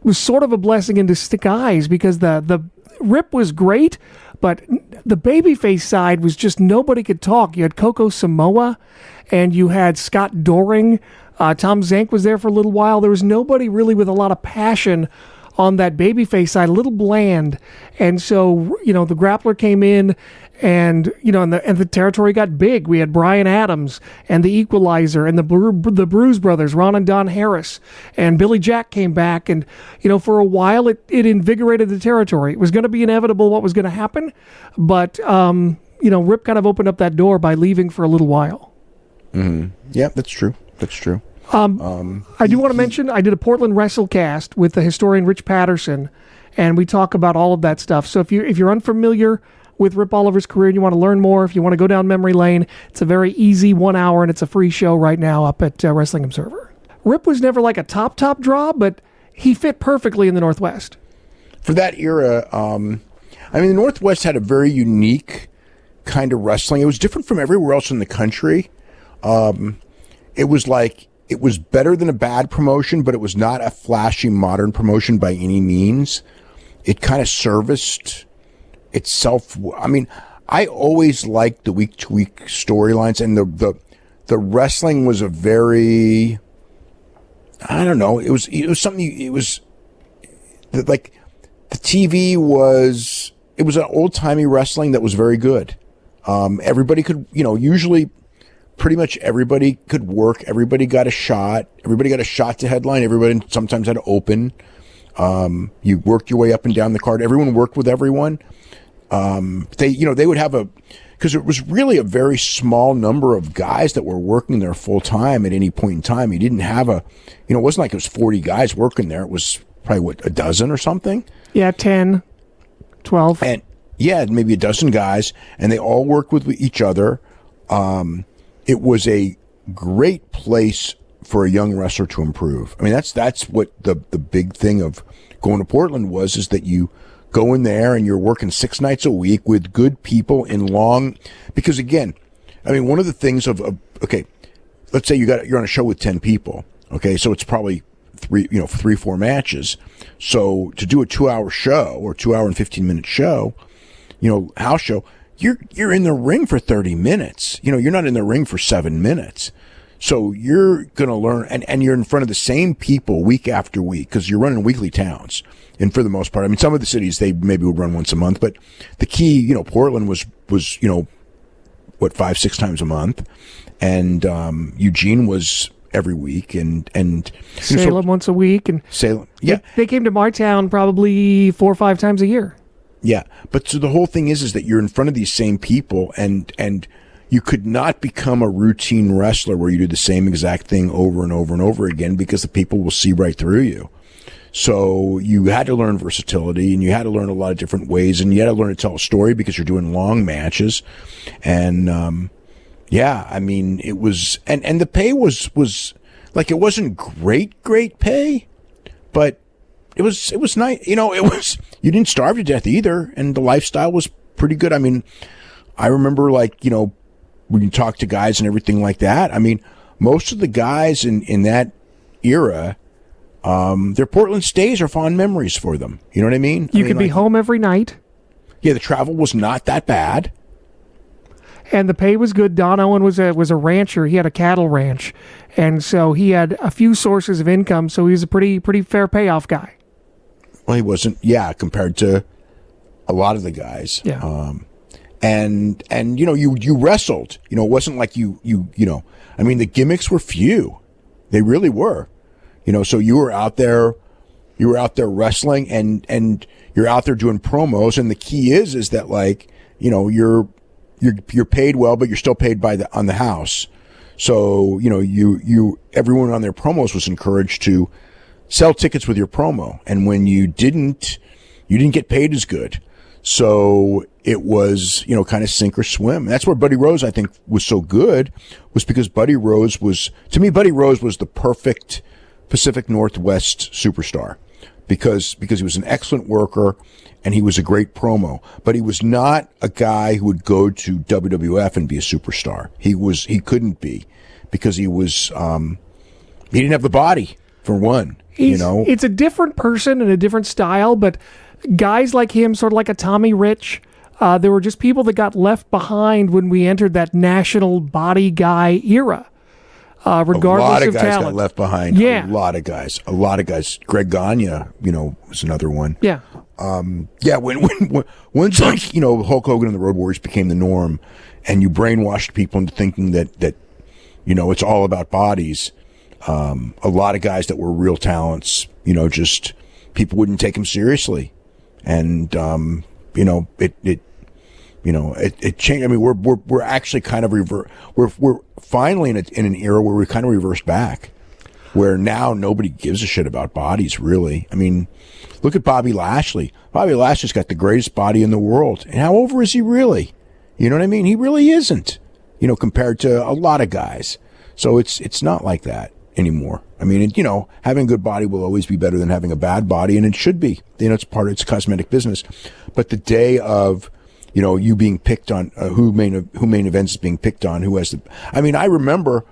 was sort of a blessing in disguise because the Rip was great, but the babyface side was just nobody could talk. You had Coco Samoa, and you had Scott Doring. Tom Zank was there for a little while. There was nobody really with a lot of passion on that babyface side, a little bland. And so, the grappler came in and, and the territory got big. We had Brian Adams and the Equalizer and the Bruise Brothers, Ron and Don Harris, and Billy Jack came back. And, for a while it invigorated the territory. It was going to be inevitable what was going to happen. But, Rip kind of opened up that door by leaving for a little while. Mm-hmm. Yeah, that's true. That's true. I do want to mention I did a Portland WrestleCast with the historian Rich Patterson, and we talk about all of that stuff. So if you're unfamiliar with Rip Oliver's career and you want to learn more, if you want to go down memory lane, it's a very easy 1 hour, and it's a free show right now up at Wrestling Observer. Rip was never like a top draw, but he fit perfectly in the Northwest. For that era, the Northwest had a very unique kind of wrestling. It was different from everywhere else in the country. It was better than a bad promotion, but it was not a flashy modern promotion by any means. It kind of serviced itself. I always liked the week-to-week storylines, and the wrestling was a very, I don't know, it was something, it was like the TV was, it was an old-timey wrestling that was very good. Everybody could, usually pretty much everybody could work. Everybody got a shot. Everybody got a shot to headline. Everybody sometimes had to open. You worked your way up and down the card. Everyone worked with everyone. They would have because it was really a very small number of guys that were working there full time at any point in time. You didn't have it wasn't like it was 40 guys working there. It was probably a dozen or something. Yeah, 10, 12. And yeah, maybe a dozen guys, and they all worked with each other. It was a great place for a young wrestler to improve. I mean, that's what the big thing of going to Portland is that you go in there and you're working 6 nights a week with good people because again, I mean, one of the things okay, let's say you're on a show with 10 people. Okay. So it's probably 3-4 matches. So to do a 2-hour show or 2-hour and 15-minute show, house show, you're in the ring for 30 minutes. You're not in the ring for 7 minutes. So you're going to learn, and you're in front of the same people week after week because you're running weekly towns. And for the most part, I mean, some of the cities, they maybe would run once a month, but the key, Portland was 5-6 times a month. And Eugene was every week. And Salem once a week. And Salem, yeah. They came to my town probably 4 or 5 times a year. Yeah. But so the whole thing is that you're in front of these same people and you could not become a routine wrestler where you do the same exact thing over and over and over again because the people will see right through you. So you had to learn versatility and you had to learn a lot of different ways and you had to learn to tell a story because you're doing long matches. And, I mean, it was, and the pay was like, it wasn't great pay, but it was nice. You didn't starve to death either. And the lifestyle was pretty good. I mean, I remember when you talk to guys and everything like that, I mean, most of the guys in that era, their Portland stays are fond memories for them. You know what I mean? You could be home every night. Yeah, the travel was not that bad. And the pay was good. Don Owen was a rancher. He had a cattle ranch. And so he had a few sources of income, so he was a pretty fair payoff guy. Well, he wasn't, compared to a lot of the guys. Yeah. And you wrestled. It wasn't like I mean, the gimmicks were few. They really were. So you were out there wrestling and you're out there doing promos, and the key is that you're paid well, but you're still paid on the house. So, everyone on their promos was encouraged to sell tickets with your promo. And when you didn't get paid as good. So it was, kind of sink or swim. That's where Buddy Rose, I think, was so good, was because Buddy Rose was the perfect Pacific Northwest superstar because he was an excellent worker and he was a great promo, but he was not a guy who would go to WWF and be a superstar. He couldn't be because he didn't have the body for one, It's a different person and a different style, but guys like him, sort of like a Tommy Rich, there were just people that got left behind when we entered that national body guy era. Regardless of talent. A lot of guys got left behind. Yeah. A lot of guys. Greg Gagne, was another one. Yeah. Once Hulk Hogan and the Road Warriors became the norm, and you brainwashed people into thinking that it's all about bodies. A lot of guys that were real talents, just people wouldn't take them seriously, and it changed. I mean, we're actually kind of we're finally in an era where we kind of reversed back, where now nobody gives a shit about bodies, really. I mean, look at Bobby Lashley. Bobby Lashley's got the greatest body in the world, and how over is he really? You know what I mean? He really isn't, compared to a lot of guys. So it's not like that anymore. I mean, having a good body will always be better than having a bad body, and it should be. It's cosmetic business. But the day of you being picked on, who main events is being picked on, who has the. I mean, I remember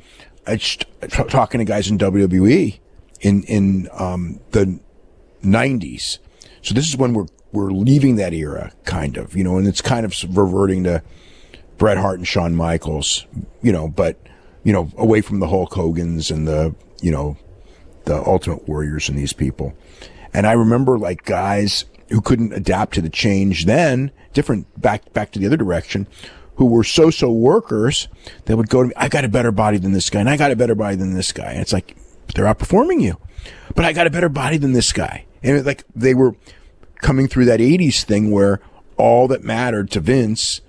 talking to guys in WWE in the 90s. So this is when we're leaving that era, kind of, and it's kind of reverting to Bret Hart and Shawn Michaels, but away from the Hulk Hogans and the Ultimate Warriors and these people. And I remember guys who couldn't adapt to the change then, different back to the other direction, who were so workers that would go to me, I got a better body than this guy, and I got a better body than this guy. And it's like, they're outperforming you. But I got a better body than this guy. And they were coming through that 80s thing where all that mattered to Vince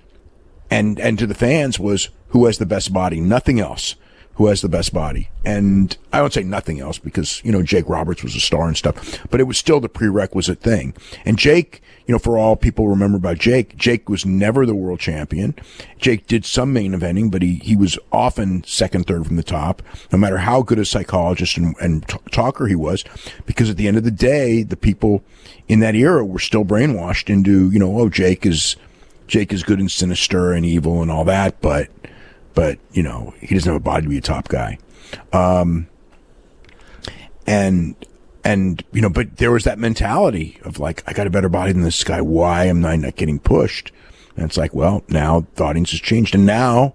and to the fans was who has the best body, nothing else. Who has the best body? And I won't say nothing else because, Jake Roberts was a star and stuff, but it was still the prerequisite thing. And Jake, for all people remember about Jake was never the world champion. Jake did some main eventing, but he was often second, third from the top, no matter how good a psychologist and talker he was, because at the end of the day, the people in that era were still brainwashed into, Jake is good and sinister and evil and all that, but he doesn't have a body to be a top guy. But there was that mentality of like, I got a better body than this guy. Why am I not getting pushed? And it's like, well, now the audience has changed. And now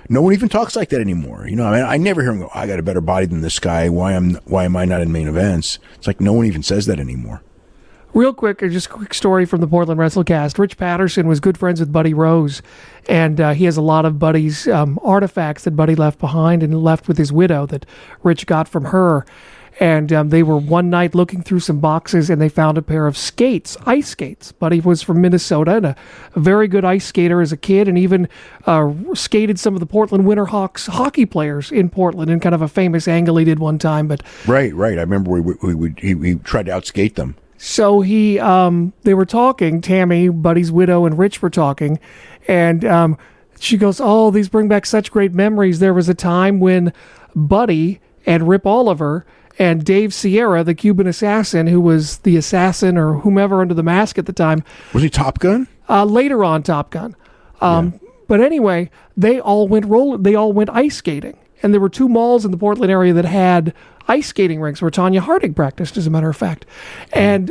no one even talks like that anymore. I never hear him go, I got a better body than this guy. Why am I not in main events? It's like, no one even says that anymore. Real quick, just a quick story from the Portland WrestleCast. Rich Patterson was good friends with Buddy Rose, and he has a lot of Buddy's artifacts that Buddy left behind and left with his widow that Rich got from her. And they were one night looking through some boxes, and they found a pair of skates, ice skates. Buddy was from Minnesota and a very good ice skater as a kid, and even skated some of the Portland Winterhawks hockey players in Portland in kind of a famous angle he did one time. But Right. I remember he tried to outskate them. So they were talking, Tammy, Buddy's widow, and Rich were talking, and she goes, oh, these bring back such great memories. There was a time when Buddy and Rip Oliver and Dave Sierra, the Cuban assassin, who was the assassin or whomever under the mask at the time. Was he Top Gun? Later on, Top Gun. But anyway, they all went ice skating. And there were 2 malls in the Portland area that had ice skating rinks where Tanya Harding practiced, as a matter of fact. And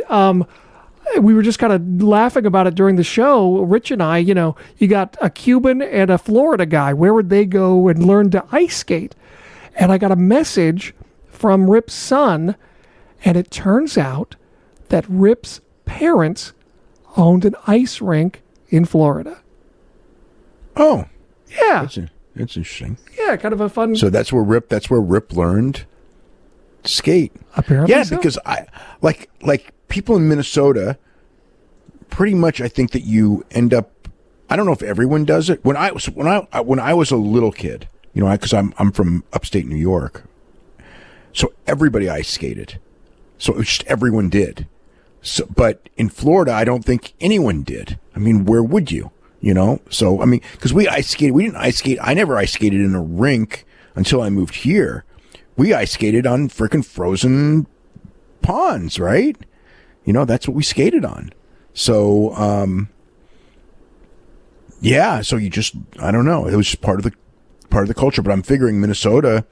we were just kind of laughing about it during the show. Rich and I, you got a Cuban and a Florida guy. Where would they go and learn to ice skate? And I got a message from Rip's son, and it turns out that Rip's parents owned an ice rink in Florida. Oh. Yeah. That's interesting. Yeah, kind of a fun... So that's where Rip learned to skate. Apparently so. Because I like people in Minnesota, pretty much I think that you end up, I don't know if everyone does it. When I was a little kid, because I'm from upstate New York. So everybody ice skated. So it was just everyone did. So, but in Florida, I don't think anyone did. I mean, where would you? So, I mean, because we didn't ice skate. I never ice skated in a rink until I moved here. We ice skated on frickin' frozen ponds, right? That's what we skated on. So, so you just, I don't know. It was just part of the culture, but I'm figuring Minnesota,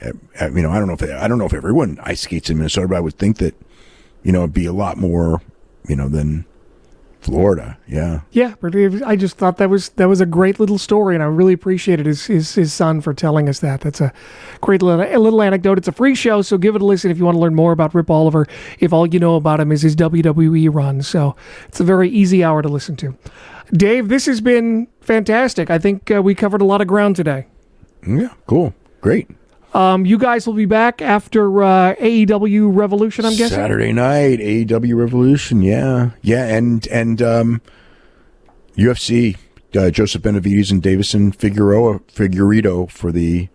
I don't know if everyone ice skates in Minnesota, but I would think that, it'd be a lot more, than Florida. Yeah. Yeah. But I just thought that was a great little story, and I really appreciated his son for telling us that. That's a great little anecdote. It's a free show, so give it a listen if you want to learn more about Rip Oliver, if all you know about him is his WWE run. So it's a very easy hour to listen to. Dave, this has been fantastic. I think we covered a lot of ground today. Yeah. Cool. Great. You guys will be back after AEW Revolution, I'm guessing? Saturday night, AEW Revolution, yeah. Yeah, and UFC, Joseph Benavidez and Davison Figueiredo for the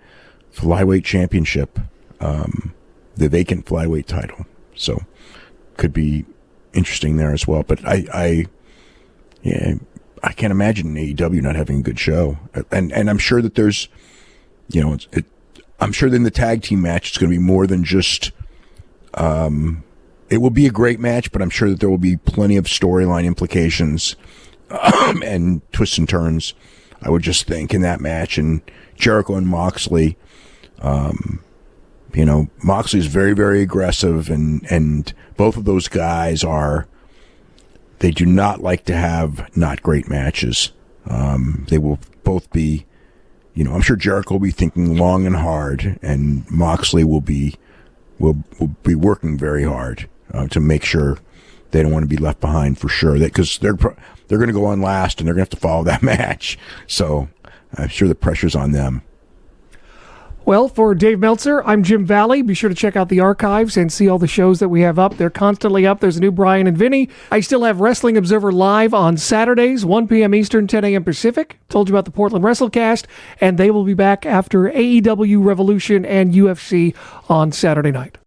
flyweight championship, the vacant flyweight title. So could be interesting there as well. But I can't imagine AEW not having a good show. And I'm sure that there's, I'm sure that in the tag team match, it's going to be more than just, it will be a great match, but I'm sure that there will be plenty of storyline implications and twists and turns, I would just think, in that match. And Jericho and Moxley, Moxley is very, very aggressive, and both of those guys they do not like to have not great matches. They will both be, I'm sure Jericho will be thinking long and hard, and Moxley will be working very hard to make sure they don't want to be left behind for sure. Because they're going to go on last, and they're going to have to follow that match. So I'm sure the pressure's on them. Well, for Dave Meltzer, I'm Jim Valley. Be sure to check out the archives and see all the shows that we have up. They're constantly up. There's a new Brian and Vinny. I still have Wrestling Observer Live on Saturdays, 1 p.m. Eastern, 10 a.m. Pacific. Told you about the Portland WrestleCast, and they will be back after AEW Revolution and UFC on Saturday night.